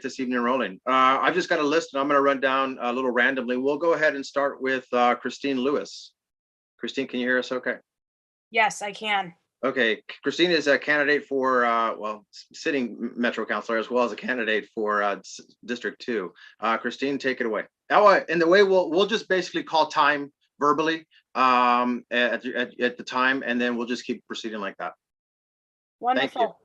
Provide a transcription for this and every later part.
this evening rolling. I've just got a list and I'm going to run down a little randomly. We'll go ahead and start with Christine Lewis. Christine, can you hear us okay? Yes, I can. Okay, Christine is a candidate for, sitting Metro Councilor as well as a candidate for District 2. Christine, take it away. Oh, and the way we'll just basically call time verbally at the time, and then we'll just keep proceeding like that. Wonderful.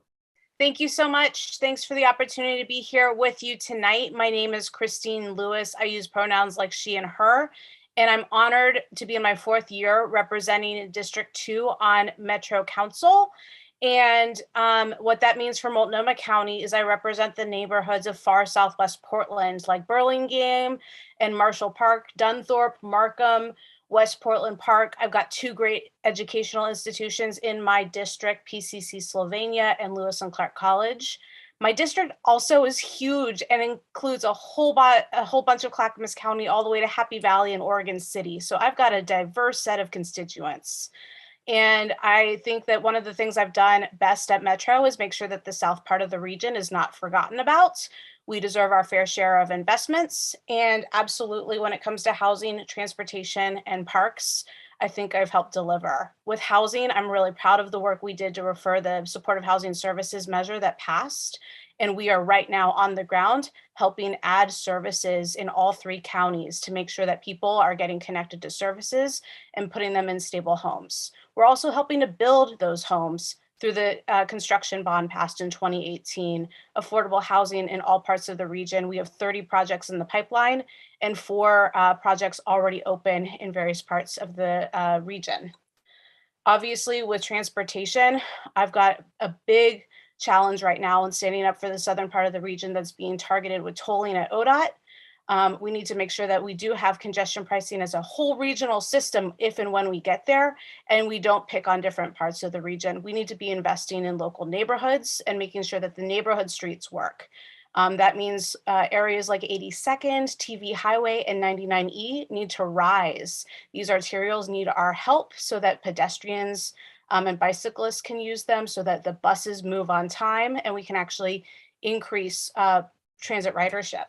Thank you so much. Thanks for the opportunity to be here with you tonight. My name is Christine Lewis. I use pronouns like she and her, and I'm honored to be in my 4th year representing District 2 on Metro Council. And what that means for Multnomah County is I represent the neighborhoods of far southwest Portland, like Burlingame and Marshall Park, Dunthorpe, Markham, West Portland Park. I've got 2 great educational institutions in my district, PCC Slovenia and Lewis and Clark College. My district also is huge and includes a whole bunch of Clackamas County all the way to Happy Valley and Oregon City. So I've got a diverse set of constituents. And I think that one of the things I've done best at Metro is make sure that the south part of the region is not forgotten about. We deserve our fair share of investments. And absolutely, when it comes to housing, transportation, and parks, I think I've helped deliver. With housing, I'm really proud of the work we did to refer the supportive housing services measure that passed. And we are right now on the ground helping add services in all 3 counties to make sure that people are getting connected to services and putting them in stable homes. We're also helping to build those homes through the construction bond passed in 2018, affordable housing in all parts of the region. We have 30 projects in the pipeline and 4 projects already open in various parts of the region. Obviously, with transportation, I've got a big challenge right now in standing up for the southern part of the region that's being targeted with tolling at ODOT. We need to make sure that we do have congestion pricing as a whole regional system if and when we get there, and we don't pick on different parts of the region. We need to be investing in local neighborhoods and making sure that the neighborhood streets work. That means areas like 82nd, TV Highway, and 99E need to rise. These arterials need our help so that pedestrians and bicyclists can use them, so that the buses move on time and we can actually increase transit ridership.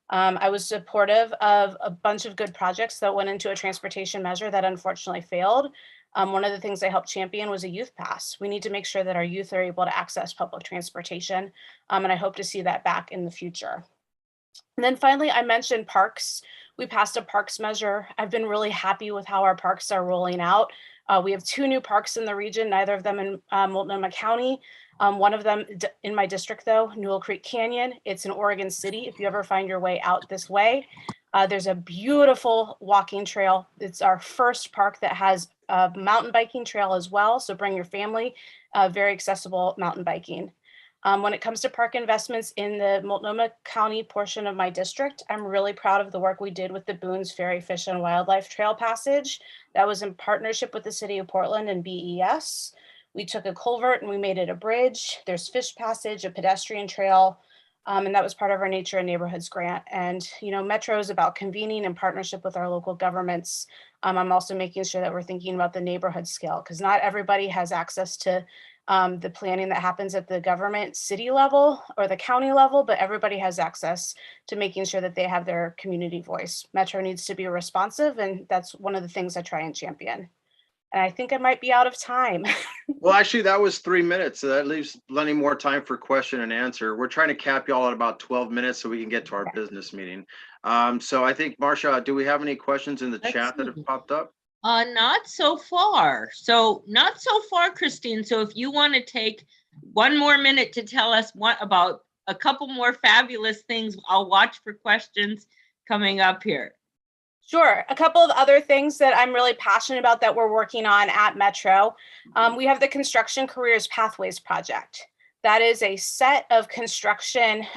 I was supportive of a bunch of good projects that went into a transportation measure that unfortunately failed. One of the things I helped champion was a youth pass. We need to make sure that our youth are able to access public transportation, and I hope to see that back in the future. And then finally, I mentioned parks. We passed a parks measure. I've been really happy with how our parks are rolling out. We have 2 new parks in the region, neither of them in Multnomah County. One of them in my district, though, Newell Creek Canyon. It's in Oregon City. If you ever find your way out this way, there's a beautiful walking trail. It's our first park that has a mountain biking trail as well. So bring your family, very accessible mountain biking. When it comes to park investments in the Multnomah County portion of my district, I'm really proud of the work we did with the Boone's Ferry Fish and Wildlife Trail Passage. That was in partnership with the City of Portland and BES. We took a culvert and we made it a bridge. There's fish passage, a pedestrian trail, and that was part of our Nature and Neighborhoods grant. And, you know, Metro is about convening in partnership with our local governments. I'm also making sure that we're thinking about the neighborhood scale, because not everybody has access to the planning that happens at the government city level or the county level, but everybody has access to making sure that they have their community voice. Metro needs to be responsive, and that's one of the things I try and champion. And I think I might be out of time. Well, actually, that was 3 minutes. So that leaves plenty more time for question and answer. We're trying to cap y'all at about 12 minutes so we can get to our business meeting. So I think, Marcia, do we have any questions in the chat that have popped up? Not so far. So not so far, Christine. So if you want to take 1 more minute to tell us about a couple more fabulous things, I'll watch for questions coming up here. Sure. A couple of other things that I'm really passionate about that we're working on at Metro. We have the Construction Careers Pathways Project. That is a set of construction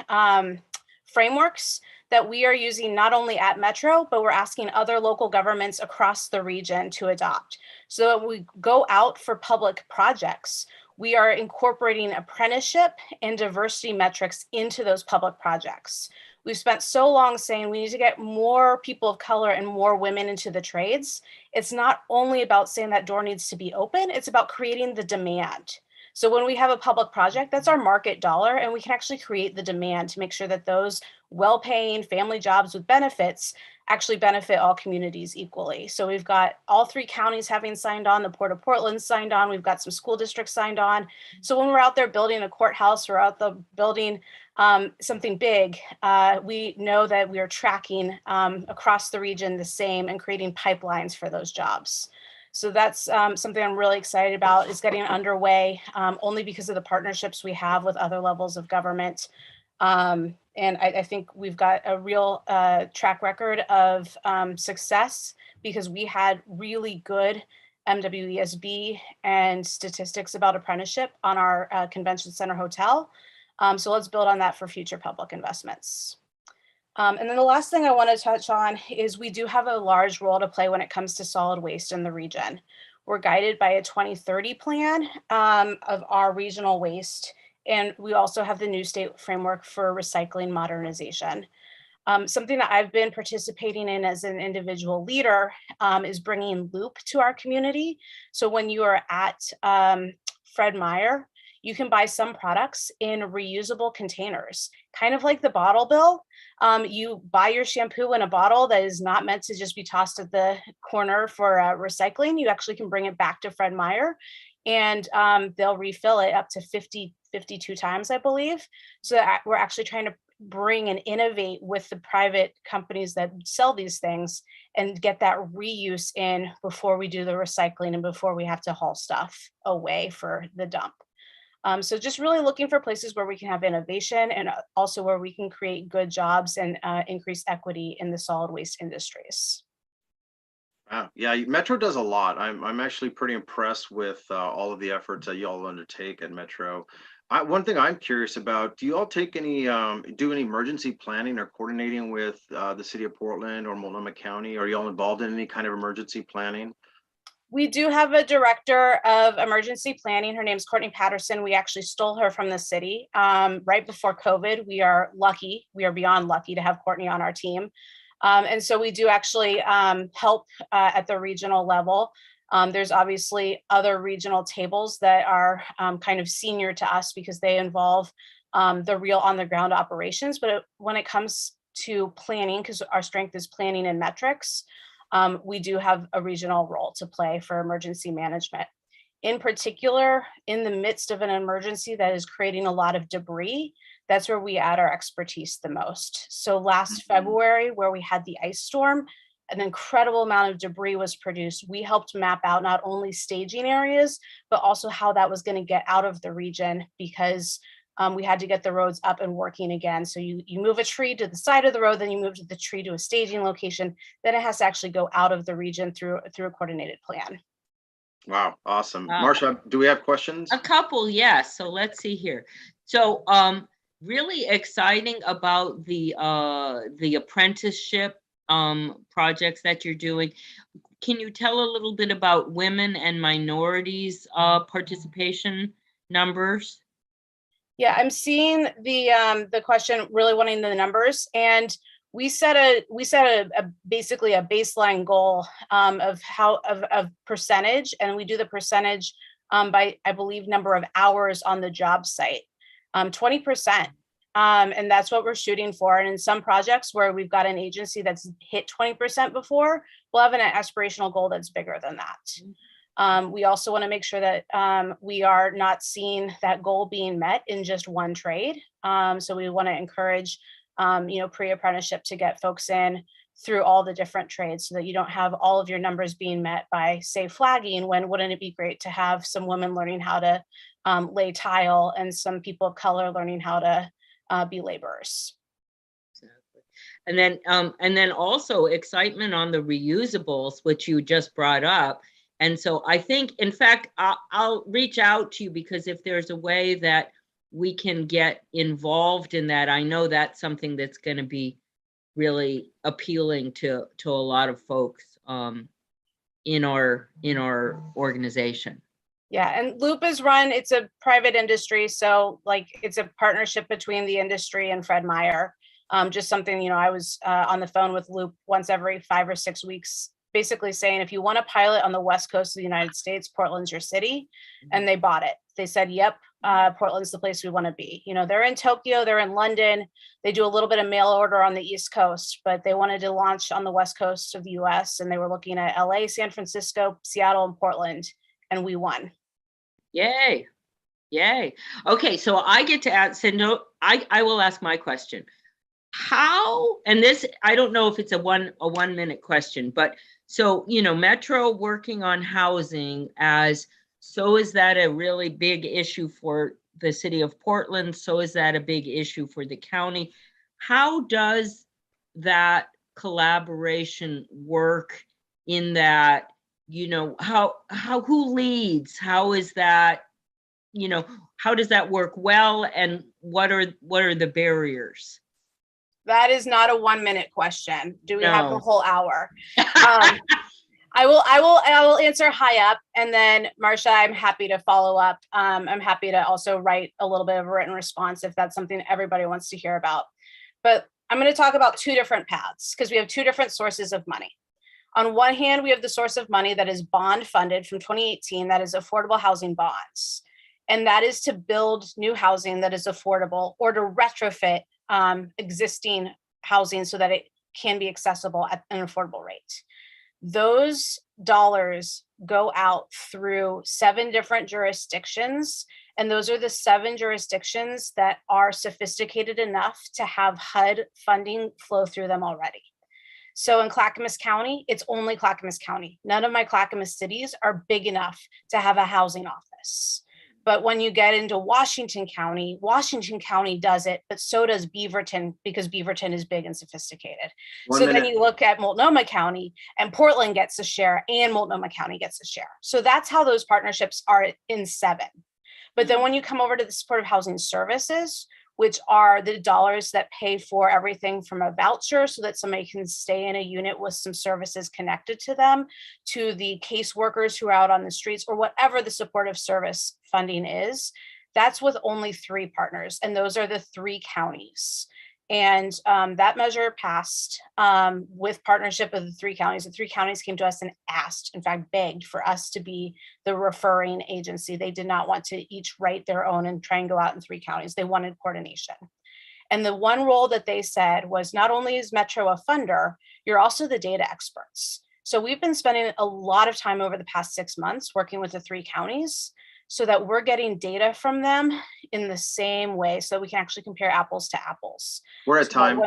frameworks that we are using not only at Metro, but we're asking other local governments across the region to adopt. So that when we go out for public projects, we are incorporating apprenticeship and diversity metrics into those public projects. We've spent so long saying we need to get more people of color and more women into the trades. It's not only about saying that door needs to be open, it's about creating the demand. So when we have a public project, that's our market dollar, and we can actually create the demand to make sure that those well-paying family jobs with benefits actually benefit all communities equally. So we've got all 3 counties having signed on, the Port of Portland signed on, we've got some school districts signed on. So when we're out there building a courthouse or out the building something big, we know that we are tracking across the region the same and creating pipelines for those jobs. So that's something I'm really excited about, is getting underway only because of the partnerships we have with other levels of government. And I think we've got a real track record of success because we had really good MWESB and statistics about apprenticeship on our convention center hotel. So let's build on that for future public investments. And then the last thing I want to touch on is we do have a large role to play when it comes to solid waste in the region. We're guided by a 2030 plan of our regional waste. And we also have the new state framework for recycling modernization. Something that I've been participating in as an individual leader is bringing Loop to our community. So when you are at Fred Meyer, you can buy some products in reusable containers, kind of like the bottle bill. You buy your shampoo in a bottle that is not meant to just be tossed at the corner for recycling. You actually can bring it back to Fred Meyer, and they'll refill it up to 52 times, I believe. So we're actually trying to bring and innovate with the private companies that sell these things and get that reuse in before we do the recycling and before we have to haul stuff away for the dump. So just really looking for places where we can have innovation and also where we can create good jobs and increase equity in the solid waste industries. Wow. Yeah, Metro does a lot. I'm actually pretty impressed with all of the efforts that you all undertake at Metro. One thing I'm curious about, do you all take any, do any emergency planning or coordinating with the city of Portland or Multnomah County? Are you all involved in any kind of emergency planning? We do have a director of emergency planning. Her name's Courtney Patterson. We actually stole her from the city right before COVID. We are lucky. We are beyond lucky to have Courtney on our team. And so we do actually help at the regional level. There's obviously other regional tables that are kind of senior to us because they involve the real on the ground operations. But when it comes to planning, because our strength is planning and metrics, we do have a regional role to play for emergency management. In particular, in the midst of an emergency that is creating a lot of debris, that's where we add our expertise the most. So last February, where we had the ice storm, an incredible amount of debris was produced. We helped map out not only staging areas, but also how that was going to get out of the region because we had to get the roads up and working again. So you move a tree to the side of the road, then you move the tree to a staging location, then it has to actually go out of the region through a coordinated plan. Wow, awesome. Marcia, do we have questions? A couple, yes. So let's see here. So really exciting about the apprenticeship projects that you're doing. Can you tell a little bit about women and minorities participation numbers? Yeah, I'm seeing the question really wanting the numbers, and we set a basically a baseline goal of percentage, and we do the percentage by, I believe, number of hours on the job site, 20%. And that's what we're shooting for. And in some projects where we've got an agency that's hit 20% before, we'll have an aspirational goal that's bigger than that. We also want to make sure that we are not seeing that goal being met in just one trade. So we want to encourage, pre-apprenticeship to get folks in through all the different trades so that you don't have all of your numbers being met by, say, flagging, when wouldn't it be great to have some women learning how to lay tile and some people of color learning how to be laborers. Exactly. And then also excitement on the reusables, which you just brought up. And so I think, in fact, I'll reach out to you because if there's a way that we can get involved in that, I know that's something that's going to be really appealing to a lot of folks in our organization. Yeah, and Loop is run, it's a private industry. So like it's a partnership between the industry and Fred Meyer. Just something, I was on the phone with Loop once every 5 or 6 weeks, basically saying, if you want to pilot on the West Coast of the United States, Portland's your city. And they bought it. They said, yep, Portland's the place we want to be. You know, they're in Tokyo, they're in London. They do a little bit of mail order on the East Coast, but they wanted to launch on the West Coast of the US. And they were looking at LA, San Francisco, Seattle, and Portland. And we won. Yay. Yay. Okay, so I get to ask, so no, I will ask my question. How, and this, I don't know if it's a 1 minute question, but so, you know, Metro working on housing so is that a really big issue for the city of Portland? So is that a big issue for the county? How does that collaboration work in that, you know, who leads? How is that, you know, how does that work well? And what are the barriers? That is not a 1 minute question. Do we have the No. whole hour? I will answer high up, and then Marcia, I'm happy to follow up. I'm happy to also write a little bit of a written response if that's something everybody wants to hear about. But I'm going to talk about two different paths because we have two different sources of money. On one hand, we have the source of money that is bond funded from 2018, that is affordable housing bonds. And that is to build new housing that is affordable or to retrofit existing housing so that it can be accessible at an affordable rate. Those dollars go out through 7 different jurisdictions. And those are the 7 jurisdictions that are sophisticated enough to have HUD funding flow through them already. So in Clackamas County, it's only Clackamas County. None of my Clackamas cities are big enough to have a housing office. But when you get into Washington County does it, but so does Beaverton, because Beaverton is big and sophisticated. Then you look at Multnomah County, and Portland gets a share, and Multnomah County gets a share. So that's how those partnerships are in 7. But then when you come over to the supportive housing services, which are the dollars that pay for everything from a voucher so that somebody can stay in a unit with some services connected to them, to the caseworkers who are out on the streets, or whatever the supportive service funding is, that's with only 3 partners. And those are the 3 counties. And that measure passed with partnership of the 3 counties. The 3 counties came to us and asked, in fact, begged for us to be the referring agency. They did not want to each write their own and try and go out in 3 counties. They wanted coordination. And the one role that they said was, not only is Metro a funder, you're also the data experts. So we've been spending a lot of time over the past 6 months working with the 3 counties so that we're getting data from them in the same way so we can actually compare apples to apples. We're at time.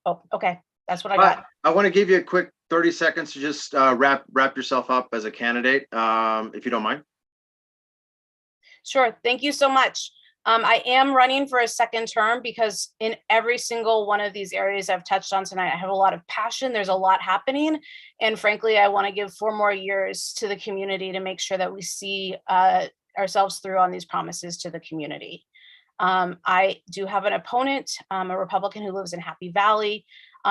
Oh, okay. That's what I got. I want to give you a quick 30 seconds to just wrap yourself up as a candidate, if you don't mind. Sure. Thank you so much. I am running for a 2nd term because in every single one of these areas I've touched on tonight, I have a lot of passion. There's a lot happening. And frankly, I want to give 4 more years to the community to make sure that we see ourselves through on these promises to the community. I do have an opponent, a Republican who lives in Happy Valley.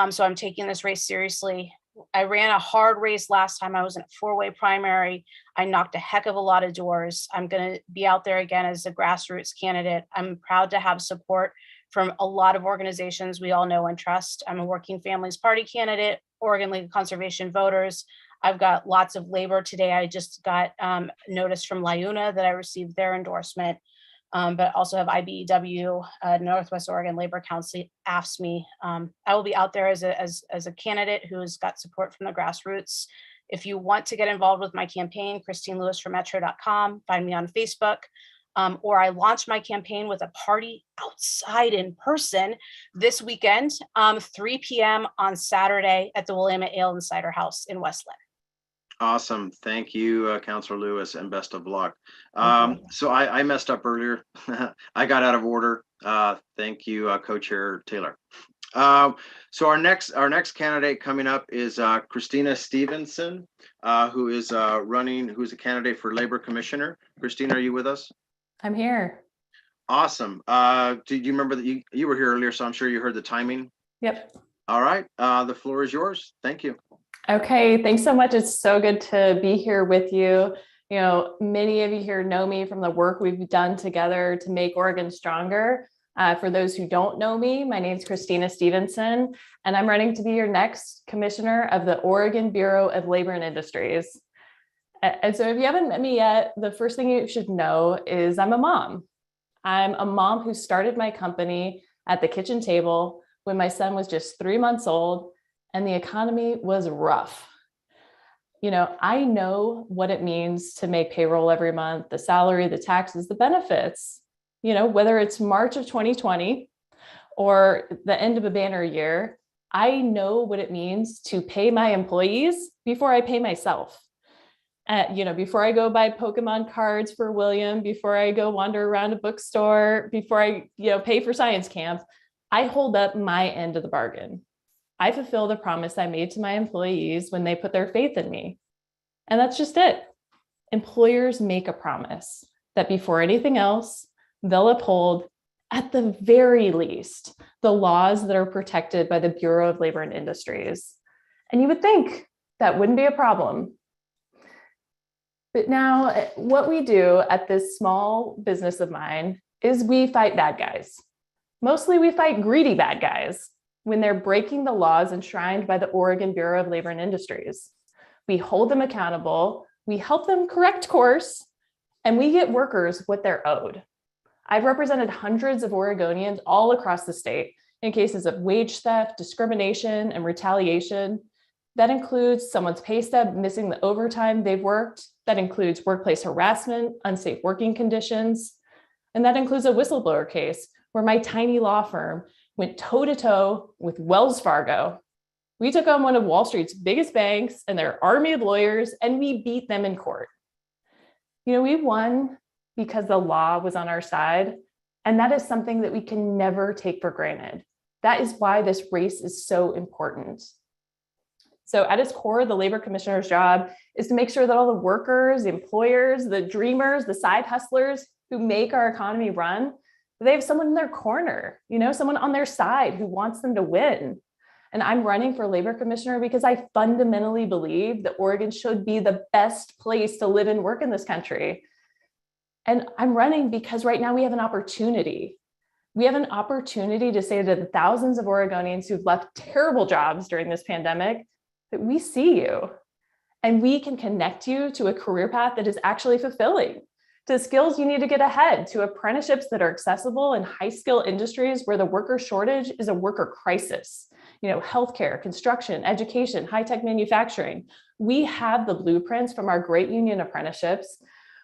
So I'm taking this race seriously. I ran a hard race last time. I was in a 4-way primary. I knocked a heck of a lot of doors. I'm going to be out there again as a grassroots candidate. I'm proud to have support from a lot of organizations we all know and trust. I'm a Working Families Party candidate, Oregon League of Conservation Voters. I've got lots of labor today. I just got notice from LIUNA that I received their endorsement, but also have IBEW, Northwest Oregon Labor Council, AFSCME. I will be out there as a candidate who has got support from the grassroots. If you want to get involved with my campaign, ChristineLewisForMetro.com, find me on Facebook, or I launched my campaign with a party outside in person this weekend, 3 p.m. on Saturday at the Willamette Ale and Cider House in Westland. Awesome. Thank you, Councilor Lewis, and best of luck. So I messed up earlier. I got out of order. Thank you, Co-Chair Taylor. So our next candidate coming up is Christina Stevenson, who is who's a candidate for Labor Commissioner. Christina, are you with us? I'm here. Awesome. Do you remember that you were here earlier, so I'm sure you heard the timing? Yep. All right. The floor is yours. Thank you. Okay, thanks so much. It's so good to be here with you. You know, many of you here know me from the work we've done together to make Oregon stronger. For those who don't know me, my name is Christina Stevenson, and I'm running to be your next commissioner of the Oregon Bureau of Labor and Industries. And so if you haven't met me yet, the first thing you should know is I'm a mom. I'm a mom who started my company at the kitchen table when my son was just 3 months old and the economy was rough. I know what it means to make payroll every month, the salary, the taxes, the benefits, whether it's March of 2020 or the end of a banner year, I know what it means to pay my employees before I pay myself. Before I go buy Pokemon cards for William, before I go wander around a bookstore, before I, pay for science camp, I hold up my end of the bargain. I fulfill the promise I made to my employees when they put their faith in me. And that's just it. Employers make a promise that before anything else, they'll uphold, at the very least, the laws that are protected by the Bureau of Labor and Industries. And you would think that wouldn't be a problem. But now what we do at this small business of mine is we fight bad guys. Mostly we fight greedy bad guys when they're breaking the laws enshrined by the Oregon Bureau of Labor and Industries. We hold them accountable, we help them correct course, and we get workers what they're owed. I've represented hundreds of Oregonians all across the state in cases of wage theft, discrimination, and retaliation. That includes someone's pay stub missing the overtime they've worked. That includes workplace harassment, unsafe working conditions. And that includes a whistleblower case where my tiny law firm went toe-to-toe with Wells Fargo. We took on one of Wall Street's biggest banks and their army of lawyers, and we beat them in court. We won because the law was on our side, and that is something that we can never take for granted. That is why this race is so important. So at its core, the labor commissioner's job is to make sure that all the workers, the employers, the dreamers, the side hustlers who make our economy run, they have someone in their corner, someone on their side who wants them to win. And I'm running for labor commissioner because I fundamentally believe that Oregon should be the best place to live and work in this country. And I'm running because right now we have an opportunity. We have an opportunity to say to the thousands of Oregonians who've left terrible jobs during this pandemic that we see you and we can connect you to a career path that is actually fulfilling, to skills you need to get ahead, to apprenticeships that are accessible in high skill industries where the worker shortage is a worker crisis. Healthcare, construction, education, high-tech manufacturing. We have the blueprints from our great union apprenticeships.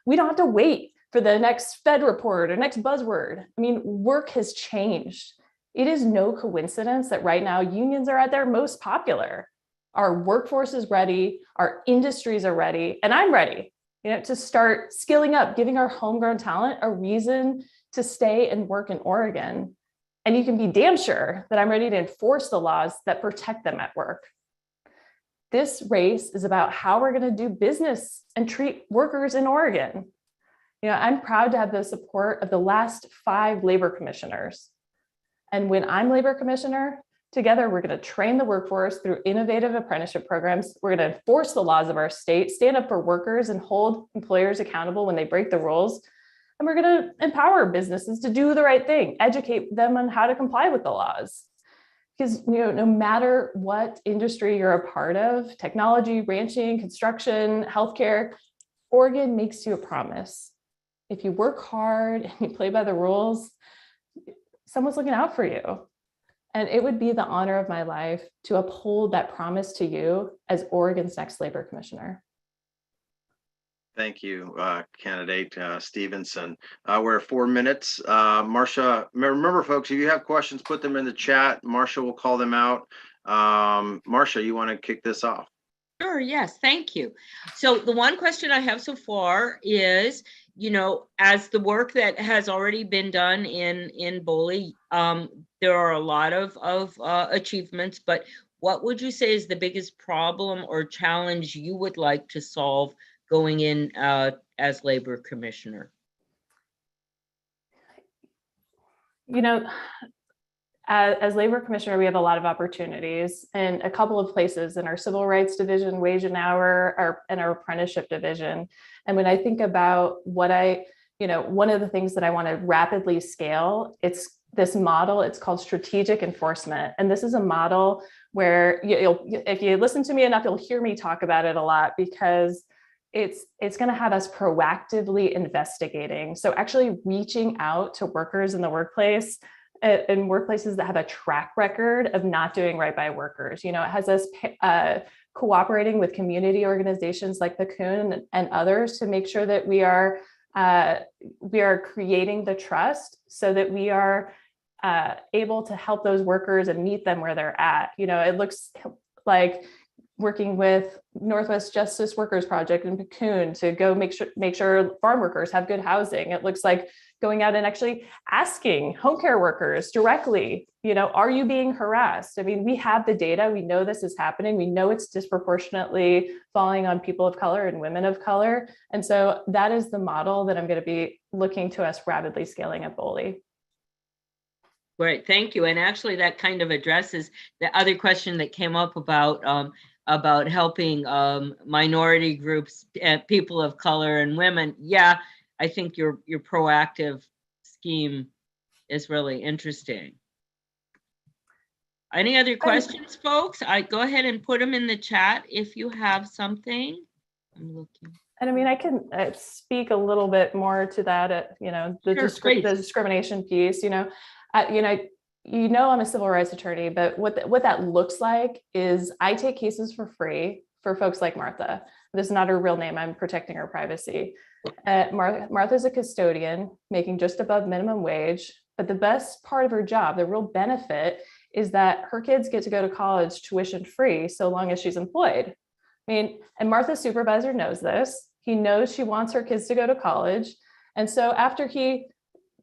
We don't have to wait for the next Fed report or next buzzword. Work has changed. It is no coincidence that right now unions are at their most popular. Our workforce is ready, our industries are ready, and I'm ready, to start skilling up, giving our homegrown talent a reason to stay and work in Oregon. And you can be damn sure that I'm ready to enforce the laws that protect them at work. This race is about how we're going to do business and treat workers in Oregon. I'm proud to have the support of the last 5 labor commissioners. And when I'm labor commissioner, together we're going to train the workforce through innovative apprenticeship programs. We're going to enforce the laws of our state, stand up for workers, and hold employers accountable when they break the rules. And we're going to empower businesses to do the right thing, educate them on how to comply with the laws. Because no matter what industry you're a part of, technology, ranching, construction, healthcare, Oregon makes you a promise. If you work hard and you play by the rules, someone's looking out for you. And it would be the honor of my life to uphold that promise to you as Oregon's next labor commissioner. Thank you, candidate Stevenson. We're at 4 minutes. Marcia, remember folks, if you have questions, put them in the chat. Marcia will call them out. Marcia, you want to kick this off? Sure, yes, thank you. So the one question I have so far is, as the work that has already been done in Boley, there are a lot of achievements, but what would you say is the biggest problem or challenge you would like to solve going in as labor commissioner? As labor commissioner, we have a lot of opportunities in a couple of places in our civil rights division, wage and hour, and our apprenticeship division. And when I think about what one of the things that I want to rapidly scale, it's this model. It's called strategic enforcement. And this is a model where if you listen to me enough, you'll hear me talk about it a lot, because it's going to have us proactively investigating. So actually reaching out to workers in the workplace, in workplaces that have a track record of not doing right by workers. It has us cooperating with community organizations like the Coon and others to make sure that we are creating the trust so that we are able to help those workers and meet them where they're at. It looks like working with Northwest Justice Workers Project in Coon to go make sure farm workers have good housing. It looks like going out and actually asking home care workers directly, are you being harassed? I mean, we have the data, we know this is happening. We know it's disproportionately falling on people of color and women of color. And so that is the model that I'm going to be looking to us rapidly scaling at BOLI. Great, thank you. And actually that kind of addresses the other question that came up about helping minority groups, people of color and women. Yeah, I think your proactive scheme is really interesting. Any other questions, folks? Go ahead and put them in the chat if you have something. I'm looking. And I mean, I can speak a little bit more to that, the discrimination piece. I'm a civil rights attorney, but what that looks like is I take cases for free for folks like Martha. This is not her real name. I'm protecting her privacy. Martha's a custodian making just above minimum wage, but the best part of her job, the real benefit, is that her kids get to go to college tuition free so long as she's employed. I mean, and Martha's supervisor knows this. He knows she wants her kids to go to college. And so after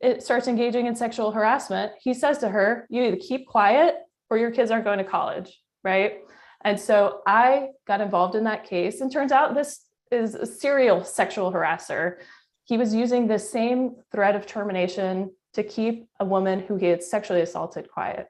it starts engaging in sexual harassment, he says to her, you either keep quiet or your kids aren't going to college, right? And so I got involved in that case, and turns out this is a serial sexual harasser. He was using the same threat of termination to keep a woman who gets sexually assaulted quiet.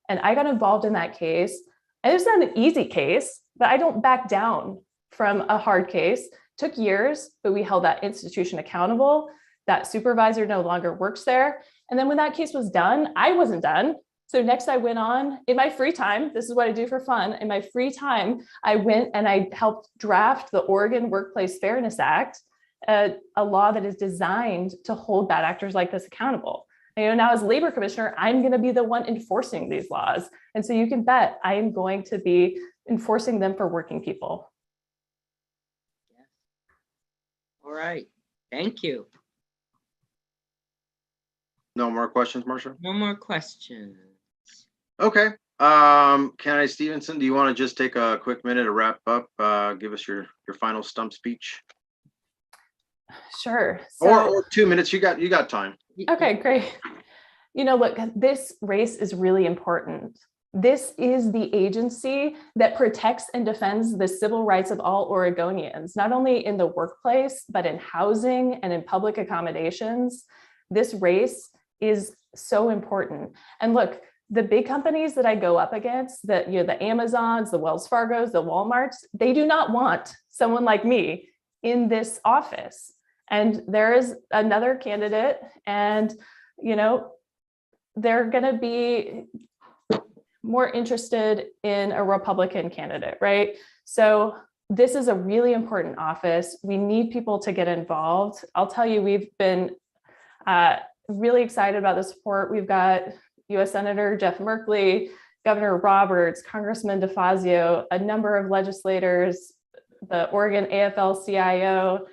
And I got involved in that case. And it's not an easy case, but I don't back down from a hard case. Took years, but we held that institution accountable. That supervisor no longer works there. And then when that case was done, I wasn't done. So next I went on in my free time. This is what I do for fun. In my free time, I went and I helped draft the Oregon Workplace Fairness Act, a law that is designed to hold bad actors like this accountable. Now as labor commissioner, I'm going to be the one enforcing these laws. And so you can bet I am going to be enforcing them for working people. All right. Thank you. No more questions, Marcia? No more questions. Okay. Candidate Stevenson, do you want to just take a quick minute to wrap up? Give us your final stump speech. Sure. Or 2 minutes. You got time. Okay, great. Look, this race is really important. This is the agency that protects and defends the civil rights of all Oregonians, not only in the workplace, but in housing and in public accommodations. This race is so important. And look, the big companies that I go up against, the Amazons, the Wells Fargos, the Walmarts, they do not want someone like me in this office. And there is another candidate, and they're going to be more interested in a Republican candidate, right? So this is a really important office. We need people to get involved. I'll tell you, we've been really excited about the support. We've got U.S. Senator Jeff Merkley, Governor Roberts, Congressman DeFazio, a number of legislators, the Oregon AFL-CIO.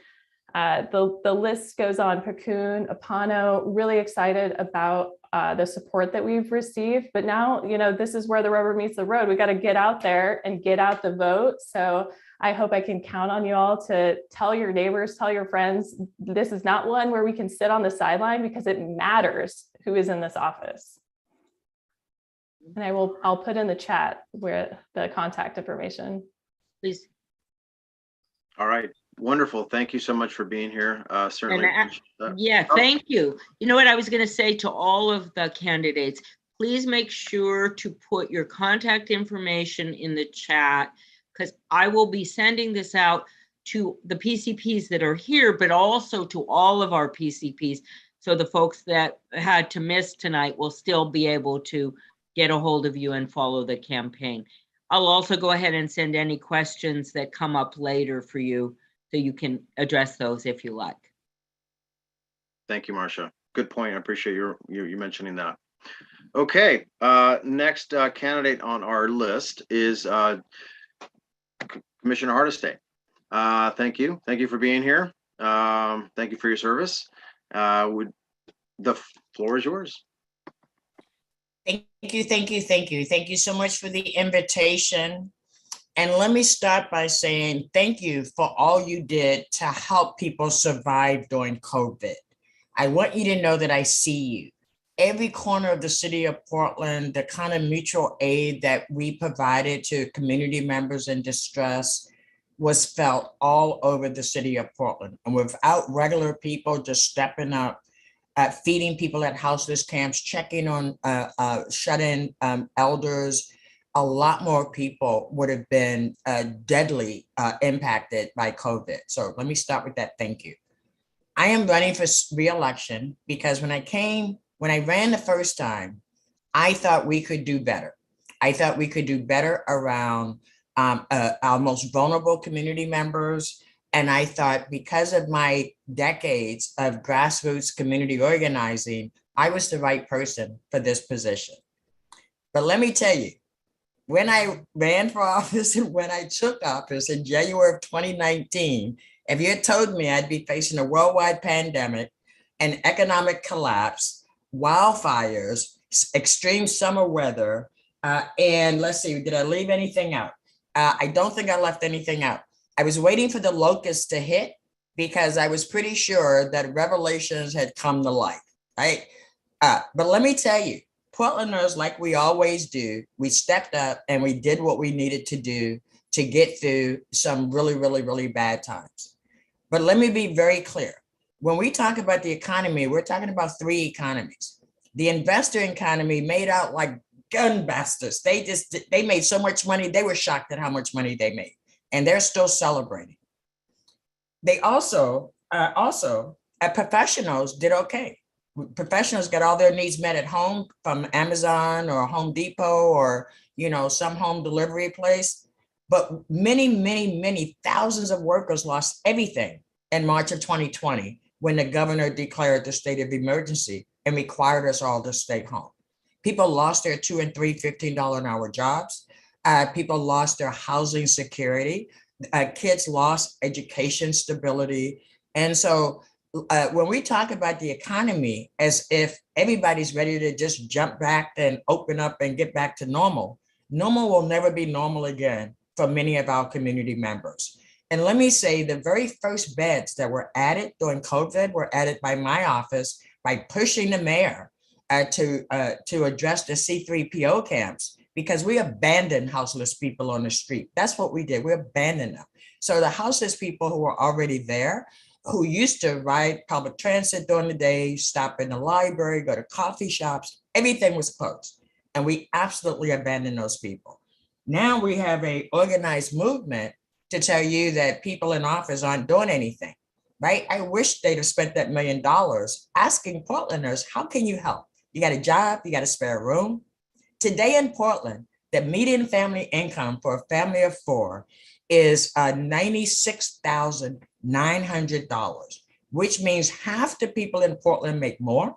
The list goes on, Paccoon, Apano, really excited about the support that we've received. But now, this is where the rubber meets the road. We got to get out there and get out the vote. So I hope I can count on you all to tell your neighbors, tell your friends, this is not one where we can sit on the sideline, because it matters who is in this office. And I'll put in the chat where the contact information. Please. All right. Wonderful. Thank you so much for being here. Certainly. Yeah, thank you. You know what I was going to say to all of the candidates, please make sure to put your contact information in the chat, because I will be sending this out to the PCPs that are here, but also to all of our PCPs, So the folks that had to miss tonight will still be able to get a hold of you and follow the campaign. I'll also go ahead and send any questions that come up later for you so you can address those if you like. Thank you, Marcia. Good point. I appreciate you mentioning that. Okay, next candidate on our list is Commissioner Hardistay. Thank you. Thank you for being here. Thank you for your service. The floor is yours. Thank you, thank you, thank you. Thank you so much for the invitation. And let me start by saying thank you for all you did to help people survive during COVID. I want you to know that I see you. Every corner of the city of Portland, the kind of mutual aid that we provided to community members in distress was felt all over the city of Portland. And without regular people just stepping up, feeding people at houseless camps, checking on shut-in elders, a lot more people would have been deadly impacted by COVID. So let me start with that. Thank you. I am running for re-election because when I ran the first time, I thought we could do better. I thought we could do better around our most vulnerable community members. And I thought because of my decades of grassroots community organizing, I was the right person for this position. But let me tell you, when I ran for office and when I took office in January of 2019, if you had told me I'd be facing a worldwide pandemic, an economic collapse, wildfires, extreme summer weather, and let's see, did I leave anything out? I don't think I left anything out. I was waiting for the locusts to hit because I was pretty sure that revelations had come to life, right? But let me tell you, Portlanders, like we always do, we stepped up and we did what we needed to do to get through some really, really, really bad times. But let me be very clear. When we talk about the economy, we're talking about three economies. The investor economy made out like gun bastards. They made so much money, they were shocked at how much money they made. And they're still celebrating. They also professionals did okay. Professionals got all their needs met at home from Amazon or Home Depot or some home delivery place. But many, many, many thousands of workers lost everything in March of 2020 when the governor declared the state of emergency and required us all to stay home. People lost their $2 and $3 $15 an hour jobs. People lost their housing security. Kids lost education stability. And so when we talk about the economy as if everybody's ready to just jump back and open up and get back to normal, normal will never be normal again for many of our community members. And let me say, the very first beds that were added during COVID were added by my office by pushing the mayor to address the C3PO camps, because we abandoned houseless people on the street. That's what we did. We abandoned them. So the houseless people who were already there, who used to ride public transit during the day, stop in the library, go to coffee shops, everything was closed. And we absolutely abandoned those people. Now we have an organized movement to tell you that people in office aren't doing anything, right? I wish they'd have spent that $1 million asking Portlanders, how can you help? You got a job, you got a spare room. Today in Portland, the median family income for a family of four is $96,900, which means half the people in Portland make more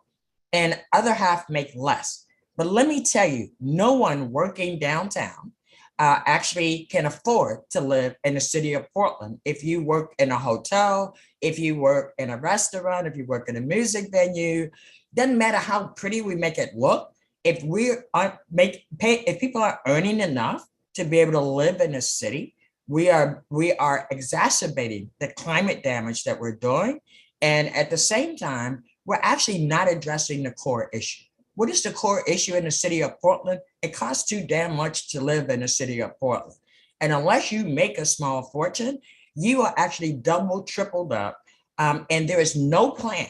and other half make less. But let me tell you, no one working downtown actually can afford to live in the city of Portland. If you work in a hotel, if you work in a restaurant, if you work in a music venue, doesn't matter how pretty we make it look. If if people are earning enough to be able to live in a city, we are exacerbating the climate damage that we're doing. And at the same time, we're actually not addressing the core issue. What is the core issue in the city of Portland? It costs too damn much to live in the city of Portland. And unless you make a small fortune, you are actually double, tripled up. And there is no plan.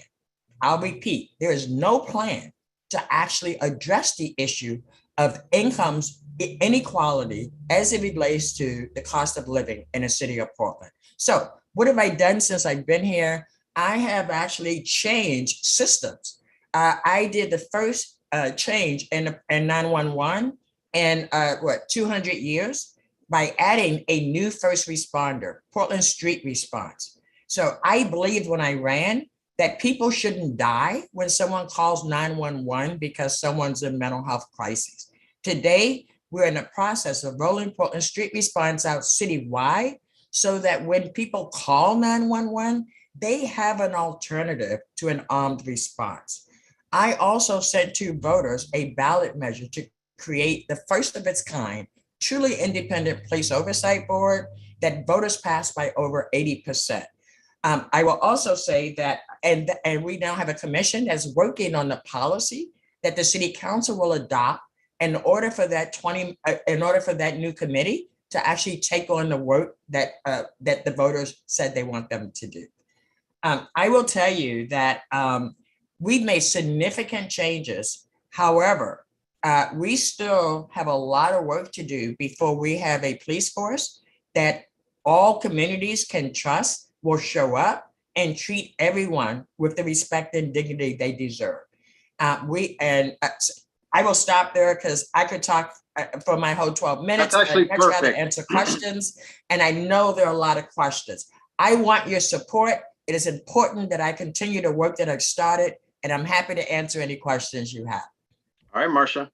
I'll repeat, there is no plan to actually address the issue of incomes inequality as it relates to the cost of living in the city of Portland. So what have I done since I've been here? I have actually changed systems. I did the first change in 911 in 200 years by adding a new first responder, Portland Street Response. So I believed when I ran that people shouldn't die when someone calls 911 because someone's in mental health crisis. Today, we're in the process of rolling Portland Street Response out citywide so that when people call 911, they have an alternative to an armed response. I also sent to voters a ballot measure to create the first of its kind, truly independent police oversight board that voters passed by over 80%. I will also say that, and we now have a commission that's working on the policy that the city council will adopt in order for that new committee to actually take on the work that the voters said they want them to do. I will tell you that we've made significant changes. However, we still have a lot of work to do before we have a police force that all communities can trust will show up and treat everyone with the respect and dignity they deserve. I will stop there because I could talk for my whole 12 minutes. That's actually I'd much rather perfect. answer questions, and I know there are a lot of questions. I want your support. It is important that I continue the work that I've started, and I'm happy to answer any questions you have. All right, Marcia.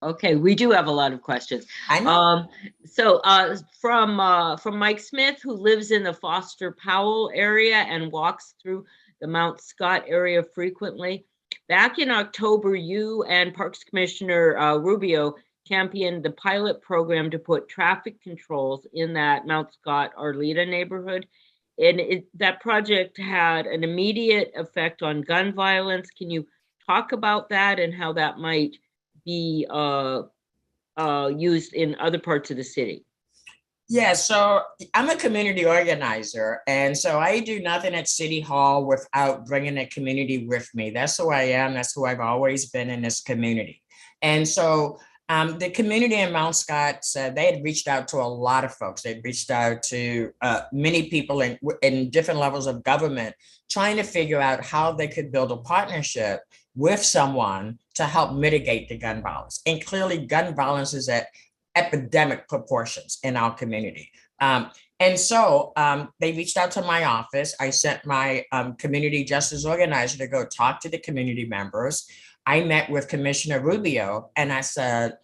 Okay, we do have a lot of questions. I know. From Mike Smith, who lives in the Foster Powell area and walks through the Mount Scott area frequently. Back in October, you and Parks Commissioner Rubio championed the pilot program to put traffic controls in that Mount Scott Arleta neighborhood. And that project had an immediate effect on gun violence. Can you talk about that and how that might be used in other parts of the city? Yeah, so I'm a community organizer, and so I do nothing at City Hall without bringing the community with me. That's who I am. That's who I've always been in this community. And so the community in Mount Scott said they had reached out to a lot of folks. They'd reached out to many people in different levels of government, trying to figure out how they could build a partnership with someone to help mitigate the gun violence. And clearly gun violence is at epidemic proportions in our community. And so they reached out to my office. I sent my community justice organizer to go talk to the community members. I met with Commissioner Rubio and I said,